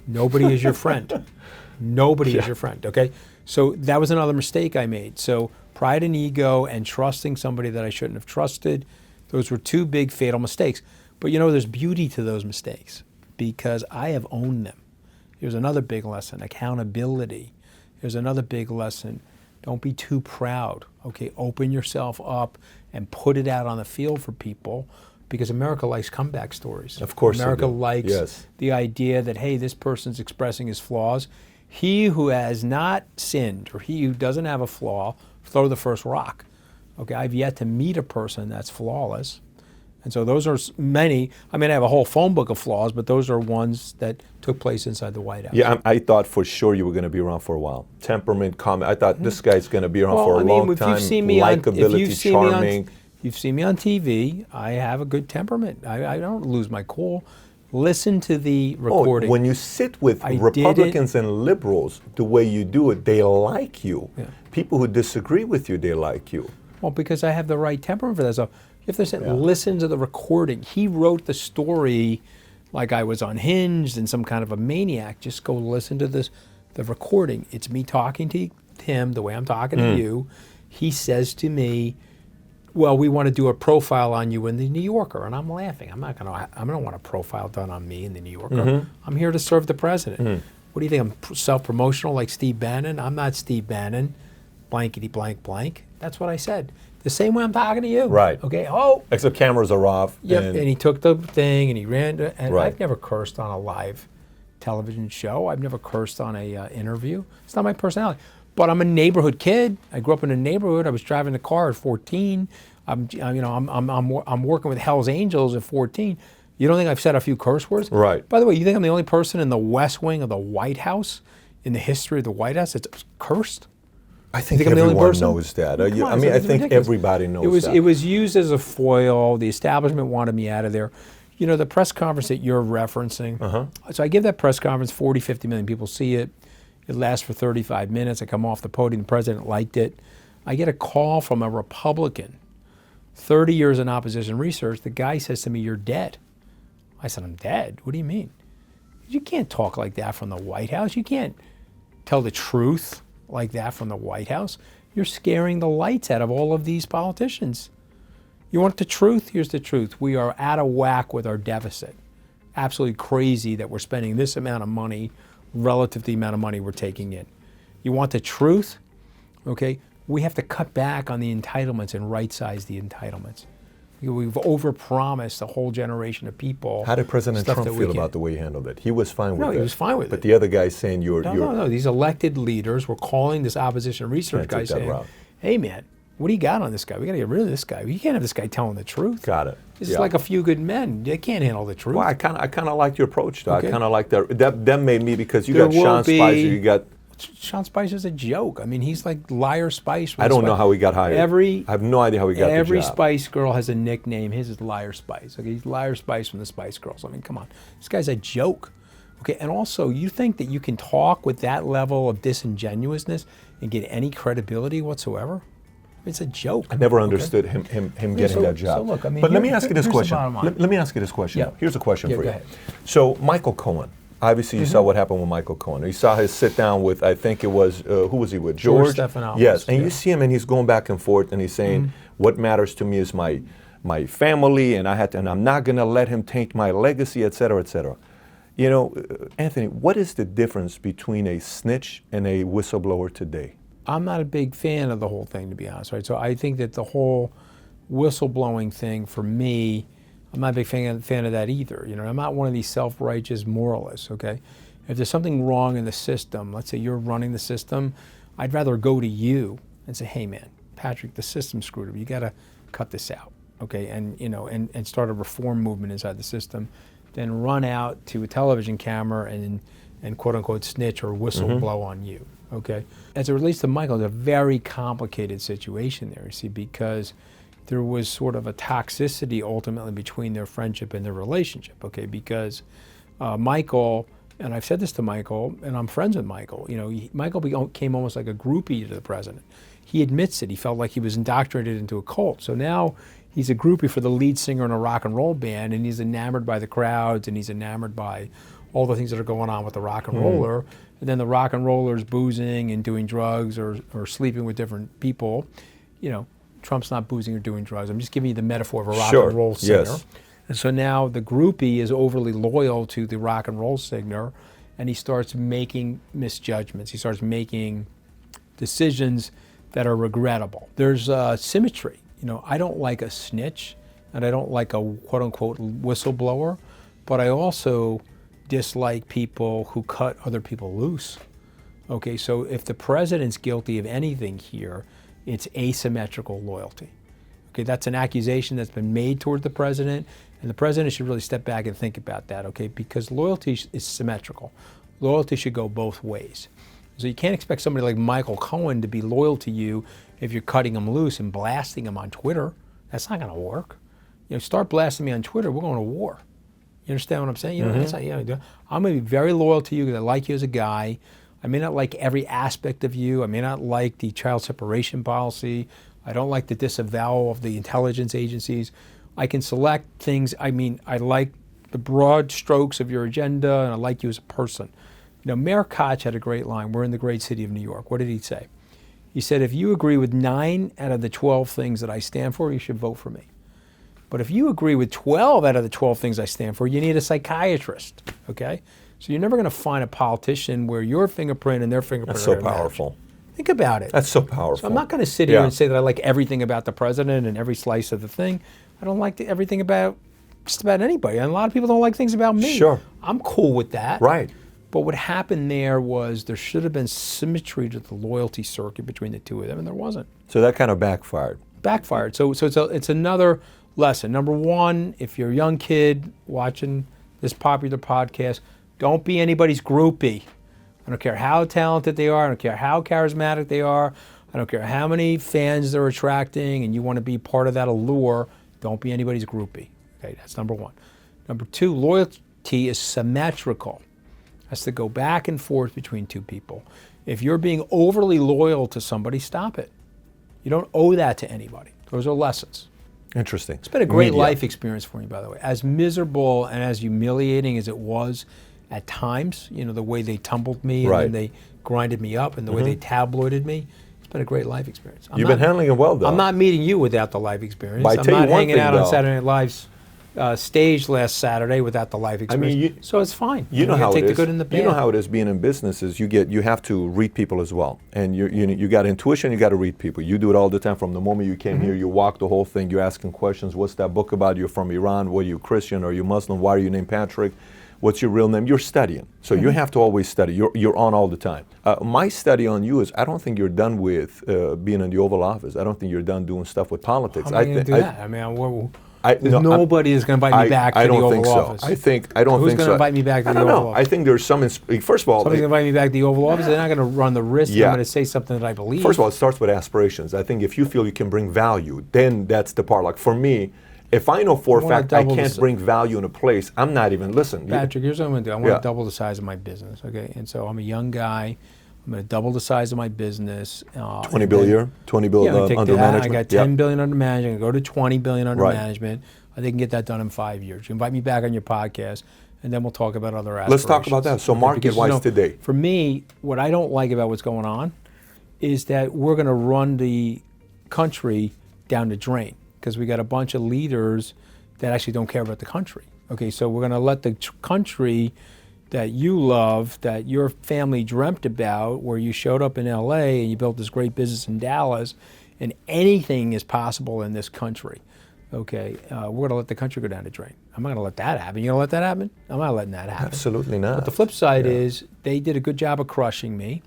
Nobody is your friend. Nobody is your friend. Okay, so that was another mistake I made. So pride and ego and trusting somebody that I shouldn't have trusted. Those were two big fatal mistakes. But you know, there's beauty to those mistakes, because I have owned them. Here's another big lesson: accountability. Here's another big lesson: don't be too proud. Okay, open yourself up and put it out on the field for people, because America likes comeback stories. Of course, America likes the idea that, hey, this person's expressing his flaws. He who has not sinned, or he who doesn't have a flaw, throw the first rock. Okay, I've yet to meet a person that's flawless. And so those are many. I mean, I have a whole phone book of flaws, but those are ones that took place inside the White House. Yeah, I thought for sure you were going to be around for a while. Temperament, comment. I thought this guy's going to be around for a long time. Likability, charming. You've seen me on TV. I have a good temperament. I don't lose my cool. Listen to the recording. When you sit with Republicans and liberals, the way you do it, they like you. Yeah. People who disagree with you, they like you. Well, because I have the right temperament for that. So if they said, listen to the recording. He wrote the story like I was unhinged and some kind of a maniac. Just go listen to the recording. It's me talking to him the way I'm talking to you. He says to me, well, we want to do a profile on you in the New Yorker. And I'm laughing. I don't want a profile done on me in the New Yorker. I'm here to serve the president. What do you think? I'm self-promotional like Steve Bannon? I'm not Steve Bannon. Blankety blank blank. That's what I said. The same way I'm talking to you. Right. Okay. Except cameras are off. Yep. And he took the thing and he ran. I've never cursed on a live television show. I've never cursed on a interview. It's not my personality. But I'm a neighborhood kid. I grew up in a neighborhood. I was driving a car at 14. I'm working with Hell's Angels at 14. You don't think I've said a few curse words? Right. By the way, you think I'm the only person in the West Wing of the White House, in the history of the White House, that's cursed? I think everyone knows that. I think everybody knows that. It was used as a foil. The establishment wanted me out of there. You know, the press conference that you're referencing. So I give that press conference, 40, 50 million people see it. It lasts for 35 minutes. I come off the podium. The president liked it. I get a call from a Republican, 30 years in opposition research. The guy says to me, "You're dead." I said, "I'm dead? What do you mean?" You can't talk like that from the White House. You can't tell the truth like that from the White House. You're scaring the lights out of all of these politicians. You want the truth? Here's the truth. We are out of whack with our deficit. Absolutely crazy that we're spending this amount of money relative to the amount of money we're taking in. You want the truth? Okay, we have to cut back on the entitlements and right-size the entitlements. We've overpromised a whole generation of people. How did President Trump feel about the way he handled it? He was fine with it. No, he was fine with it. But the other guy's saying No. These elected leaders were calling this opposition research guy saying, "Hey, man, what do you got on this guy? We got to get rid of this guy. You can't have this guy telling the truth." Got it. This is like A Few Good Men. They can't handle the truth. Well, I kind of liked your approach, though. Okay. I kind of liked that. That made me, because you got Sean Spicer, you got... Sean Spicer's a joke. I mean, he's like Liar Spice. I don't know how he got hired. I have no idea how he got the job. Every Spice Girl has a nickname. His is Liar Spice. Okay, he's Liar Spice from the Spice Girls. I mean, come on. This guy's a joke. Okay, and also, you think that you can talk with that level of disingenuousness and get any credibility whatsoever? It's a joke. I never understood him getting that job. So look, I mean, but let me ask you this question. Let me ask you this question. Yeah. Here's a question for go you. ahead. So Michael Cohen, obviously you saw what happened with Michael Cohen. You saw his sit down with, I think it was, who was he with? George Stephanopoulos. Yes, and you see him and he's going back and forth and he's saying, what matters to me is my family, and I'm not going to let him taint my legacy, et cetera, et cetera. You know, Anthony, what is the difference between a snitch and a whistleblower today? I'm not a big fan of the whole thing, to be honest, right? So I think that the whole whistleblowing thing, for me, I'm not a big fan of that either. You know, I'm not one of these self-righteous moralists, okay? If there's something wrong in the system, let's say you're running the system, I'd rather go to you and say, hey man, Patrick, the system screwed up. You gotta cut this out, okay? And, you know, and start a reform movement inside the system, then run out to a television camera and quote unquote snitch or whistleblow on you. Okay. As it relates to Michael, it's a very complicated situation there, you see, because there was sort of a toxicity ultimately between their friendship and their relationship, okay? Because Michael, and I've said this to Michael, and I'm friends with Michael, you know, Michael became almost like a groupie to the president. He admits it. He felt like he was indoctrinated into a cult. So now he's a groupie for the lead singer in a rock and roll band, and he's enamored by the crowds, and he's enamored by all the things that are going on with the rock and roller. And then the rock and roller's boozing and doing drugs or sleeping with different people. You know, Trump's not boozing or doing drugs. I'm just giving you the metaphor of a rock and roll singer. Yes. And so now the groupie is overly loyal to the rock and roll singer, and he starts making misjudgments. He starts making decisions that are regrettable. There's symmetry. You know, I don't like a snitch, and I don't like a quote unquote whistleblower, but I also dislike people who cut other people loose. Okay, so if the president's guilty of anything here, it's asymmetrical loyalty. Okay, that's an accusation that's been made toward the president, and the president should really step back and think about that, okay, because loyalty is symmetrical. Loyalty should go both ways. So you can't expect somebody like Michael Cohen to be loyal to you if you're cutting him loose and blasting him on Twitter. That's not gonna work. You know, start blasting me on Twitter, we're going to war. You understand what I'm saying? You know, that's not, you know, I'm going to be very loyal to you because I like you as a guy. I may not like every aspect of you. I may not like the child separation policy. I don't like the disavowal of the intelligence agencies. I can select things. I mean, I like the broad strokes of your agenda, and I like you as a person. You know, Mayor Koch had a great line. We're in the great city of New York. What did he say? He said, if you agree with 9 out of the 12 things that I stand for, you should vote for me. But if you agree with 12 out of the 12 things I stand for, you need a psychiatrist, okay? So you're never going to find a politician where your fingerprint and their fingerprint are so powerful. Think about it. That's so powerful. So I'm not going to sit here and say that I like everything about the president and every slice of the thing. I don't like everything about just about anybody. And a lot of people don't like things about me. Sure. I'm cool with that. Right. But what happened there was there should have been symmetry to the loyalty circuit between the two of them, and there wasn't. So that kind of backfired. So it's another lesson. Number one, if you're a young kid watching this popular podcast, don't be anybody's groupie. I don't care how talented they are. I don't care how charismatic they are. I don't care how many fans they're attracting, and you want to be part of that allure. Don't be anybody's groupie. Okay, that's number one. Number two, loyalty is symmetrical. It has to go back and forth between two people. If you're being overly loyal to somebody, stop it. You don't owe that to anybody. Those are lessons. Interesting. It's been a great life experience for me, by the way. As miserable and as humiliating as it was at times, you know, the way they tumbled me and then they grinded me up and the way they tabloided me, it's been a great life experience. You've been handling it well, though. I'm not meeting you without the life experience. But I'm not hanging out on Saturday Night Live's stage last Saturday without the life experience. I mean, so it's fine. You know how it is. Take the good and the bad. You know how it is being in businesses. You have to read people as well, and you got intuition. You got to read people. You do it all the time. From the moment you came here, you walk the whole thing. You're asking questions. What's that book about? You're from Iran. Were you Christian? Are you Muslim? Why are you named Patrick? What's your real name? You're studying. So you have to always study. You're on all the time. My study on you is I don't think you're done with being in the Oval Office. I don't think you're done doing stuff with politics. How am I going to do that? I mean, nobody is going to invite me back to the Oval Office. I don't Who's think so. Who's going to invite me back to the Oval Office? I think there's some, first of all. Somebody's going to invite me back to the Oval Office. They're not going to run the risk that I'm going to say something that I believe. First of all, it starts with aspirations. I think if you feel you can bring value, then that's the part. Like for me, If I know for a wanna fact I double can't the- bring value in a place, I'm not even listening. Patrick, here's what I'm going to do. I want Yeah. to double the size of my business, okay? And so I'm a young guy. I'm going to double the size of my business. 20 billion a year? 20 billion Yeah, I take under that. management? I got 10 billion under management. I go to 20 billion under Right. management. I think I can get that done in 5 years. You invite me back on your podcast, and then we'll talk about other aspirations. Let's talk about that. So Okay, market-wise because, today. For me, what I don't like about what's going on is that we're going to run the country down the drain because we got a bunch of leaders that actually don't care about the country. Okay, so we're going to let the country that you love, that your family dreamt about, where you showed up in LA and you built this great business in Dallas, and anything is possible in this country. Okay, we're going to let the country go down the drain. I'm not going to let that happen. You going to let that happen? I'm not letting that happen. Absolutely not. But the flip side is they did a good job of crushing me,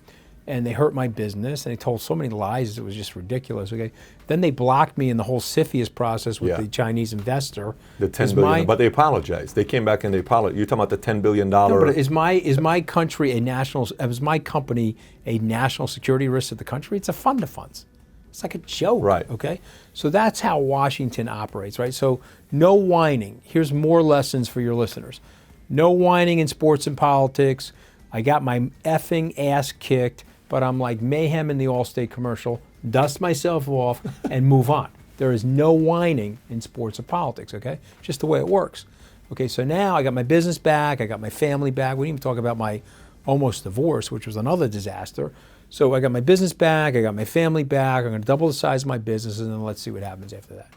and they hurt my business, and they told so many lies it was just ridiculous. Okay, then they blocked me in the whole CFIUS process with the Chinese investor. The 10 billion, but they apologized. They came back and they apologized. You're talking about the $10 billion. No, but is my country a national? Is my company a national security risk to the country? It's a fund of funds. It's like a joke. Right. Okay. So that's how Washington operates, right? So no whining. Here's more lessons for your listeners. No whining in sports and politics. I got my effing ass kicked, but I'm like Mayhem in the Allstate commercial. Dust myself off and move on. There is no whining in sports or politics. Okay. Just the way it works. Okay. So now I got my business back. I got my family back. We didn't even talk about my almost divorce, which was another disaster. So I got my business back, I got my family back, I'm going to double the size of my business, and then let's see what happens after that.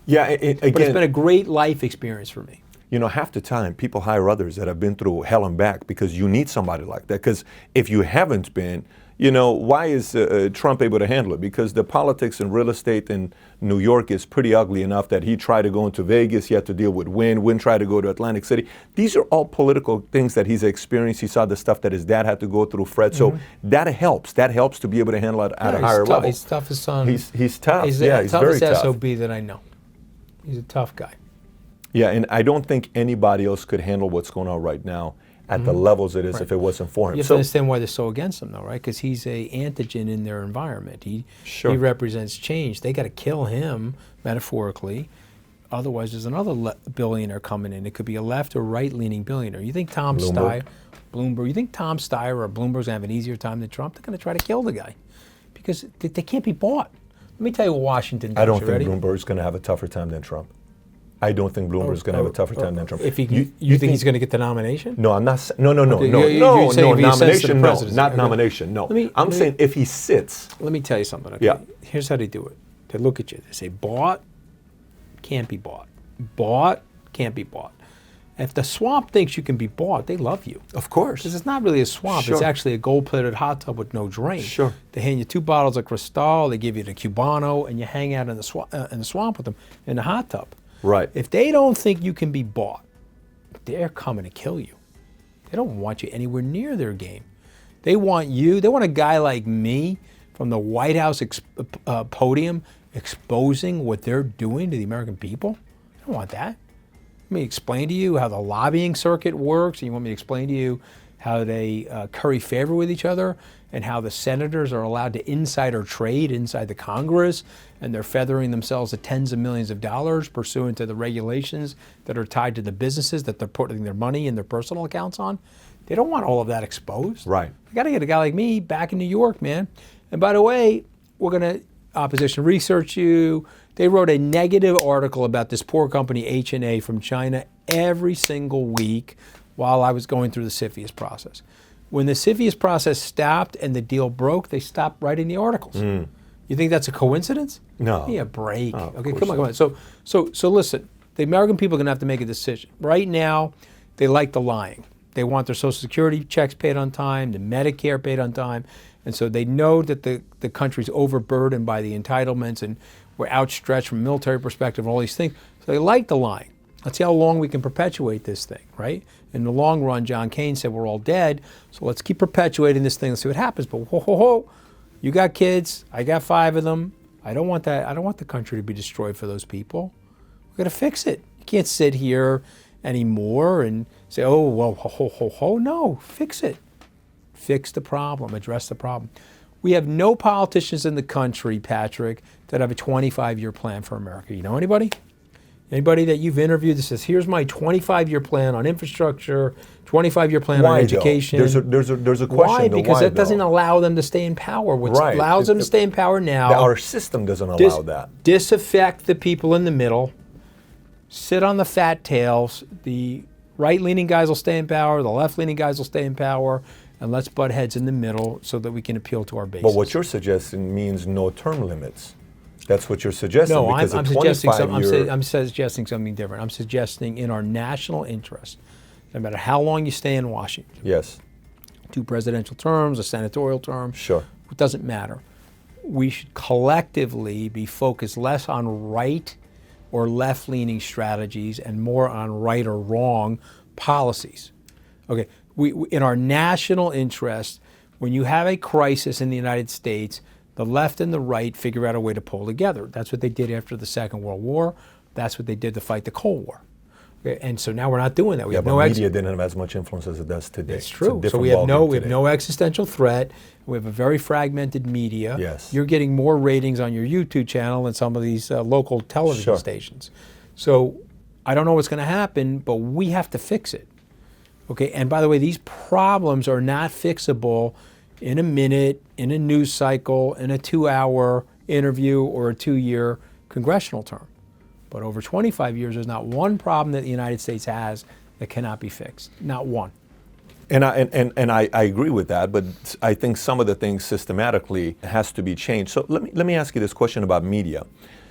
Yeah, again, But it's been a great life experience for me. You know, half the time people hire others that have been through hell and back because you need somebody like that. Because if you haven't been, you know, why is Trump able to handle it? Because the politics and real estate in New York is pretty ugly enough that he tried to go into Vegas, he had to deal with Wynn tried to go to Atlantic City. These are all political things that he's experienced. He saw the stuff that his dad had to go through, Fred. So that helps. That helps to be able to handle it at a higher level. He's tough as son. He's tough. He's yeah, the he's very toughest tough. SOB that I know. He's a tough guy. Yeah, and I don't think anybody else could handle what's going on right now at the levels it is if it wasn't for him. You have to understand why they're so against him, though, right? Because he's a antigen in their environment. He represents change. They got to kill him, metaphorically. Otherwise, there's another billionaire coming in. It could be a left or right-leaning billionaire. You think Tom Steyer, Bloomberg, you think Tom Steyer or Bloomberg's going to have an easier time than Trump? They're going to try to kill the guy because they can't be bought. Let me tell you what Washington does. I don't think ready? Bloomberg's going to have a tougher time than Trump. I don't think Bloomberg's going to have a tougher time than Trump. If you think he's going to get the nomination? No, I'm not. No, Okay, you're saying if he ascends to the nomination. No, presidency. not Okay. nomination. No, Let me- I'm saying if he sits. Let me tell you something. Okay? Yeah. Here's how they do it. They look at you. They say, bought, can't be bought. Bought, can't be bought. If the swamp thinks you can be bought, they love you. Of course. Because it's not really a swamp. It's Sure. actually a gold-plated hot tub with no drain. Sure. They hand you 2 bottles of Cristal. They give you the Cubano, and you hang out in the swamp with them in the hot tub. Right. If they don't think you can be bought, they're coming to kill you. They don't want you anywhere near their game. They want you. They want a guy like me from the White House podium exposing what they're doing to the American people. They don't want that. Let me explain to you how the lobbying circuit works. And you want me to explain to you how they curry favor with each other and how the senators are allowed to insider trade inside the Congress, and they're feathering themselves at tens of millions of dollars pursuant to the regulations that are tied to the businesses that they're putting their money in their personal accounts on. They don't want all of that exposed. Right. They got to get a guy like me back in New York, man. And by the way, we're going to opposition research you. They wrote a negative article about this poor company H&A from China every single week while I was going through the CFIUS process. When the CFIUS process stopped and the deal broke, they stopped writing the articles. You think that's a coincidence? No. Give me a break. Oh, Okay, come on. So listen, the American people are going to have to make a decision. Right now, they like the lying. They want their Social Security checks paid on time, the Medicare paid on time, and so they know that the country's overburdened by the entitlements and we're outstretched from a military perspective and all these things. So they like the lying. Let's see how long we can perpetuate this thing, right? In the long run, John Keynes said we're all dead, so let's keep perpetuating this thing and see what happens. But you got kids, I got 5 of them. I don't want that. I don't want the country to be destroyed for those people. We're gonna fix it. You can't sit here anymore and say, oh, well, no, fix it. Fix the problem, address the problem. We have no politicians in the country, Patrick, that have a 25-year plan for America. You know anybody? Anybody that you've interviewed that says, here's my 25-year plan on infrastructure, 25-year plan on education. There's a question. Why? Because that doesn't allow them to stay in power. What allows them to stay in power now. Our system doesn't allow that. Disaffect the people in the middle, sit on the fat tails. The right-leaning guys will stay in power, the left-leaning guys will stay in power, and let's butt heads in the middle so that we can appeal to our base. But what you're suggesting means no term limits. That's what you're suggesting. No, because I'm suggesting something different. I'm suggesting in our national interest, no matter how long you stay in Washington. Yes. 2 presidential terms, a senatorial term. Sure. It doesn't matter. We should collectively be focused less on right or left-leaning strategies and more on right or wrong policies. Okay, in our national interest, when you have a crisis in the United States, the left and the right figure out a way to pull together. That's what they did after the Second World War. That's what they did to fight the Cold War. Okay, and so now we're not doing that. But media didn't have as much influence as it does today. It's true. So we have no existential threat. We have a very fragmented media. Yes. You're getting more ratings on your YouTube channel than some of these local television stations. So I don't know what's going to happen, but we have to fix it. Okay, and by the way, these problems are not fixable in a minute, in a news cycle, in a 2-hour interview, or a 2-year congressional term. But over 25 years, there's not one problem that the United States has that cannot be fixed. Not one. And I agree with that, but I think some of the things systematically has to be changed. So let me ask you this question about media.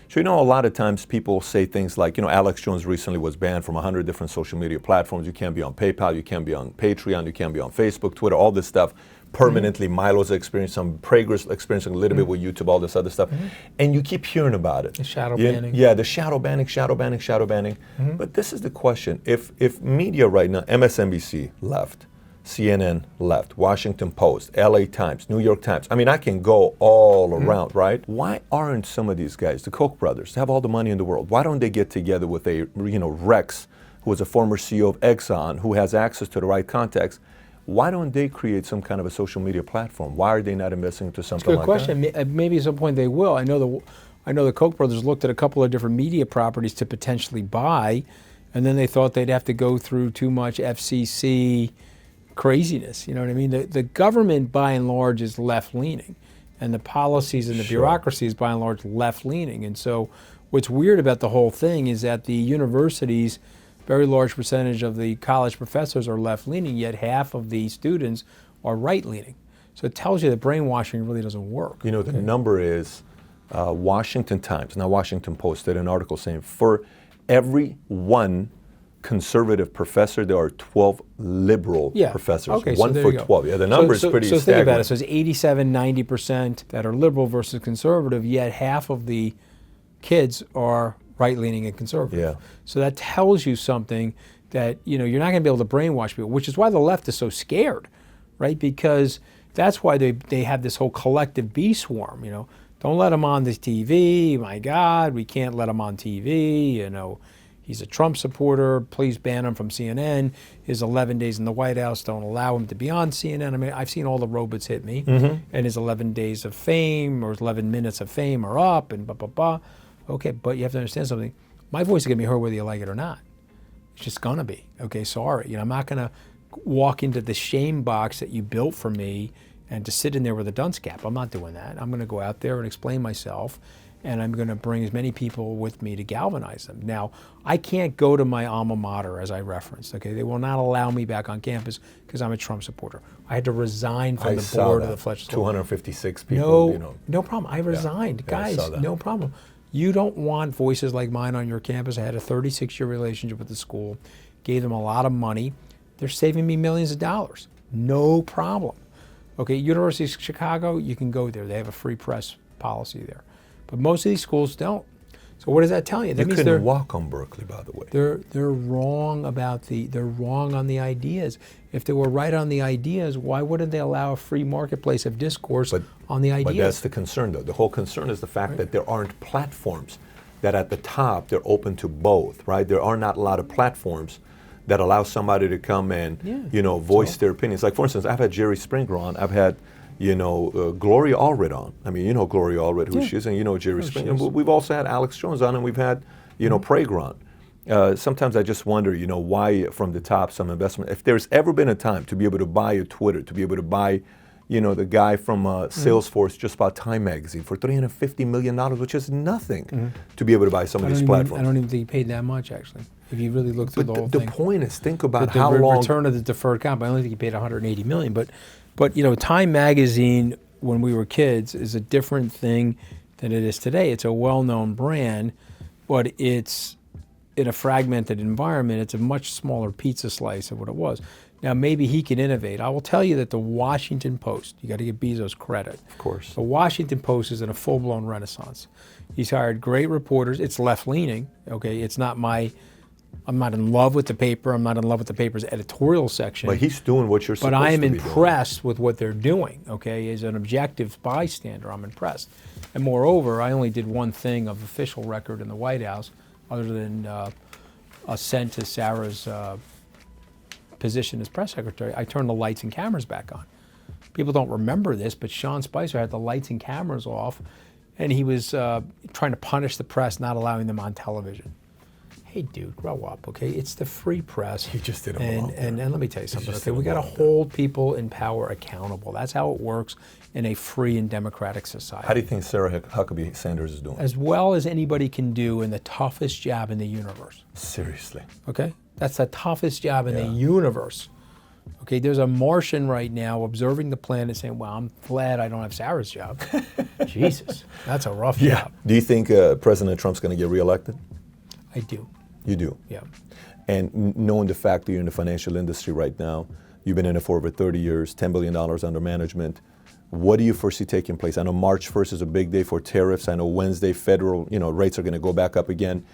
So a lot of times people say things like, Alex Jones recently was banned from 100 different social media platforms. You can't be on PayPal, you can't be on Patreon, you can't be on Facebook, Twitter, all this stuff. Permanently, Milo's experienced some Prager's experiencing a little bit with YouTube, all this other stuff. And you keep hearing about it. The shadow banning. Yeah, the shadow banning. But this is the question. If media right now, MSNBC left, CNN left, Washington Post, LA Times, New York Times. I mean, I can go all around, right? Why aren't some of these guys, the Koch brothers, have all the money in the world? Why don't they get together with a, Rex, who was a former CEO of Exxon, who has access to the right contacts? Why don't they create some kind of a social media platform? Why are they not investing into something like that? That's a good question. Maybe at some point they will. I know the Koch brothers looked at a couple of different media properties to potentially buy, and then they thought they'd have to go through too much FCC craziness. You know what I mean? The government, by and large, is left-leaning, and the policies and the bureaucracy is, by and large, left-leaning. And so what's weird about the whole thing is that the universities, very large percentage of the college professors are left-leaning, yet half of the students are right-leaning. So it tells you that brainwashing really doesn't work. The number is Washington Times, now Washington Post, did an article saying for every one conservative professor, there are 12 liberal professors. Okay, one so for 12. Yeah, the number is pretty staggering. So think about it. So it's 87, 90% that are liberal versus conservative, yet half of the kids are right-leaning and conservative. Yeah. So that tells you something that, you're not going to be able to brainwash people, which is why the left is so scared, right? Because that's why they have this whole collective bee swarm, Don't let him on the TV. My God, we can't let him on TV. He's a Trump supporter. Please ban him from CNN. His 11 days in the White House don't allow him to be on CNN. I mean, I've seen all the robots hit me. And his 11 days of fame or his 11 minutes of fame are up and blah, blah, blah. Okay, but you have to understand something. My voice is going to be heard whether you like it or not. It's just going to be. Okay, sorry. I'm not going to walk into the shame box that you built for me and to sit in there with a dunce cap. I'm not doing that. I'm going to go out there and explain myself, and I'm going to bring as many people with me to galvanize them. Now, I can't go to my alma mater, as I referenced. Okay, they will not allow me back on campus because I'm a Trump supporter. I had to resign from the board of the Fletcher School. 256 people. No problem. I resigned, guys. No problem. You don't want voices like mine on your campus. I had a 36-year relationship with the school, gave them a lot of money. They're saving me millions of dollars. No problem. Okay, University of Chicago, you can go there. They have a free press policy there. But most of these schools don't. So what does that tell you? That means couldn't walk on Berkeley, by the way. They're wrong they're wrong on the ideas. If they were right on the ideas, why wouldn't they allow a free marketplace of discourse on the ideas? But that's the concern, though. The whole concern is the fact that there aren't platforms that at the top they're open to both, right? There are not a lot of platforms that allow somebody to come and voice their opinions. Like, for instance, I've had Jerry Springer on. I've had Gloria Allred on. I mean, Gloria Allred, who she is, and Jerry Springer. And we've also had Alex Jones on, and we've had, Prager on. Sometimes I just wonder, why from the top some investment. If there's ever been a time to be able to buy a Twitter, to be able to buy, the guy from Salesforce just bought Time Magazine for $350 million, which is nothing to be able to buy some of these platforms. I don't even think he paid that much, actually. If you really look through the whole thing. The point is, think about the how long. return of the deferred comp. I only think he paid $180 million. But Time Magazine, when we were kids, is a different thing than it is today. It's a well-known brand, but it's in a fragmented environment. It's a much smaller pizza slice of what it was. Now, maybe he can innovate. I will tell you that the Washington Post, you got to give Bezos credit. Of course. The Washington Post is in a full-blown renaissance. He's hired great reporters. It's left-leaning, okay? It's not I'm not in love with the paper. I'm not in love with the paper's editorial section. But he's doing what you're supposed to be doing. But I am impressed with what they're doing, okay? As an objective bystander, I'm impressed. And moreover, I only did one thing of official record in the White House, other than assent to Sarah's position as press secretary. I turned the lights and cameras back on. People don't remember this, but Sean Spicer had the lights and cameras off, and he was trying to punish the press, not allowing them on television. Hey, dude, grow up, okay? It's the free press. You just did it and let me tell you something, okay? We got to hold people in power accountable. That's how it works in a free and democratic society. How do you think Sarah Huckabee Sanders is doing? As well as anybody can do in the toughest job in the universe. Seriously. Okay? That's the toughest job in the universe. Okay, there's a Martian right now observing the planet saying, well, I'm glad I don't have Sarah's job. Jesus, that's a rough job. Do you think President Trump's going to get reelected? I do. You do? Yeah. And knowing the fact that you're in the financial industry right now, you've been in it for over 30 years, $10 billion under management, what do you foresee taking place? I know March 1st is a big day for tariffs. I know Wednesday federal rates are going to go back up again.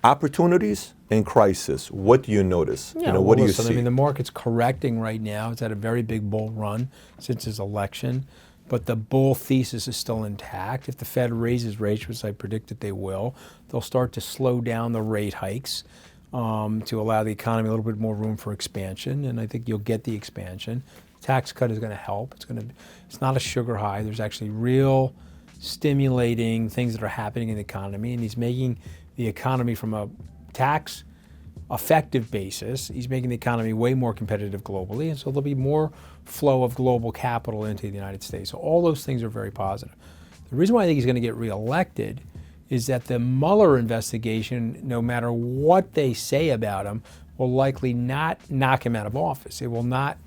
Opportunities and crisis, what do you notice? Yeah, what do you listen, see? I mean, the market's correcting right now. It's had a very big bull run since his election, but the bull thesis is still intact. If the Fed raises rates, which I predict that they will, they'll start to slow down the rate hikes to allow the economy a little bit more room for expansion, and I think you'll get the expansion. Tax cut is going to help. It's not a sugar high. There's actually real stimulating things that are happening in the economy, and he's making the economy from a tax effective basis. He's making the economy way more competitive globally, and so there'll be more flow of global capital into the United States. So all those things are very positive. The reason why I think he's going to get reelected is that the Mueller investigation, no matter what they say about him, will likely not knock him out of office. It will not,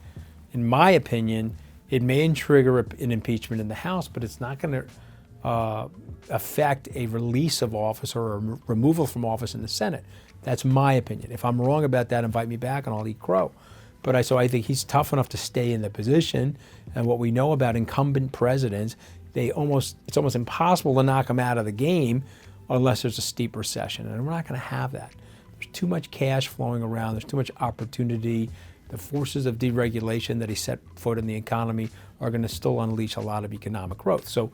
in my opinion, it may trigger an impeachment in the House, but it's not going to affect a release of office or a removal from office in the Senate. That's my opinion. If I'm wrong about that, invite me back and I'll eat crow. So I think he's tough enough to stay in the position. And what we know about incumbent presidents, it's almost impossible to knock them out of the game unless there's a steep recession. And we're not going to have that. There's too much cash flowing around. There's too much opportunity. The forces of deregulation that he set foot in the economy are going to still unleash a lot of economic growth. So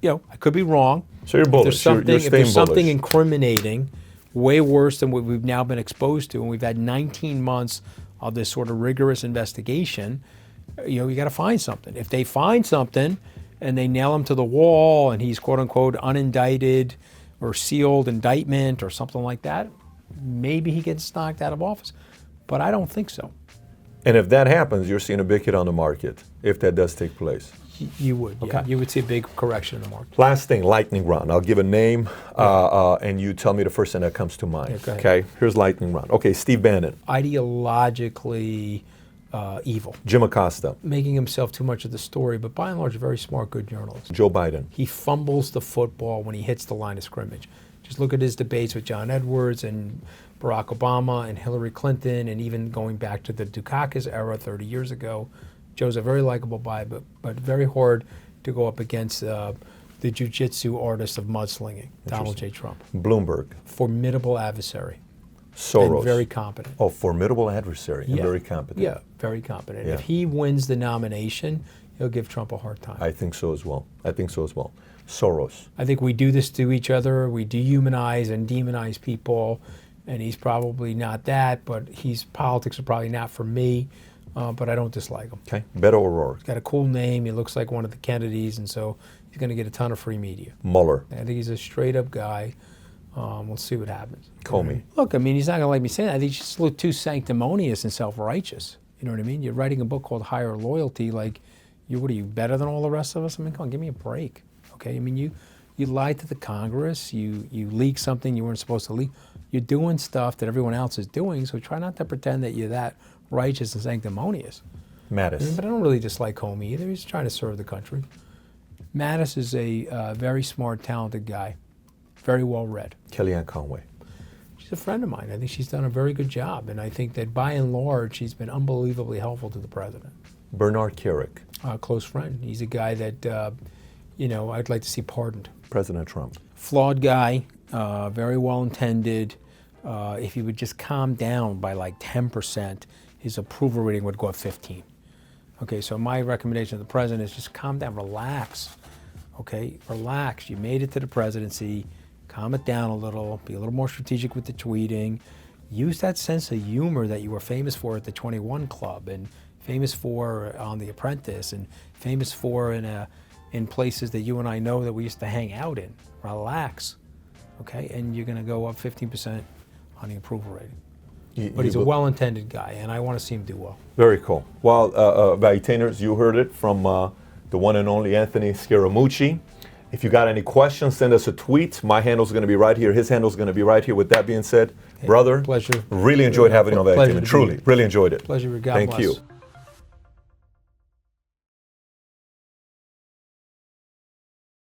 I could be wrong. So you're bullish. If there's something bullish. Incriminating, way worse than what we've now been exposed to, and we've had 19 months of this sort of rigorous investigation, you got to find something. If they find something and they nail him to the wall and he's quote unquote unindicted or sealed indictment or something like that, maybe he gets knocked out of office. But I don't think so. And if that happens, you're seeing a big hit on the market, if that does take place. You would, okay. Yeah. You would see a big correction in the market. Last thing, lightning round. I'll give a name, and you tell me the first thing that comes to mind. Okay? Here's lightning round. Okay, Steve Bannon. Ideologically evil. Jim Acosta. Making himself too much of the story, but by and large, a very smart, good journalist. Joe Biden. He fumbles the football when he hits the line of scrimmage. Just look at his debates with John Edwards and Barack Obama and Hillary Clinton, and even going back to the Dukakis era 30 years ago. Joe's a very likable guy, but very hard to go up against the jiu-jitsu artist of mudslinging, Donald J. Trump. Bloomberg. Formidable adversary. Soros. And very competent. Oh, formidable adversary and very competent. Yeah, very competent. Yeah. If he wins the nomination, he'll give Trump a hard time. I think so as well. Soros. I think we do this to each other. We dehumanize and demonize people, and he's probably not that, but politics are probably not for me. But I don't dislike him. Okay. Beto O'Rourke. He's got a cool name. He looks like one of the Kennedys, and so he's going to get a ton of free media. Mueller. I think he's a straight-up guy. We'll see what happens. Comey. Look, I mean, he's not going to let me say that. I think he's just a little too sanctimonious and self-righteous. You know what I mean? You're writing a book called Higher Loyalty. Like, what are you, better than all the rest of us? I mean, come on, give me a break. Okay? I mean, you lied to the Congress. You leaked something you weren't supposed to leak. You're doing stuff that everyone else is doing, so try not to pretend that you're that righteous and sanctimonious. Mattis. But I don't really dislike Comey either. He's trying to serve the country. Mattis is a very smart, talented guy, very well read. Kellyanne Conway. She's a friend of mine. I think she's done a very good job, and I think that by and large, she's been unbelievably helpful to the president. Bernard Kerik. A close friend. He's a guy that, I'd like to see pardoned. President Trump. Flawed guy, very well intended. If he would just calm down by like 10%, his approval rating would go up 15. Okay, so my recommendation to the president is just calm down, relax. Okay, relax. You made it to the presidency. Calm it down a little. Be a little more strategic with the tweeting. Use that sense of humor that you were famous for at the 21 Club and famous for on The Apprentice and famous for in places that you and I know that we used to hang out in. Relax. Okay, and you're going to go up 15% on the approval rating. But he's a well-intended guy, and I want to see him do well. Very cool. Well, Valuetainers, you heard it from the one and only Anthony Scaramucci. If you got any questions, send us a tweet. My handle's going to be right here. His handle's going to be right here. With that being said, brother, pleasure. Really enjoyed having you on Valuetainment. Truly, really enjoyed it. Pleasure. God Thank bless. you.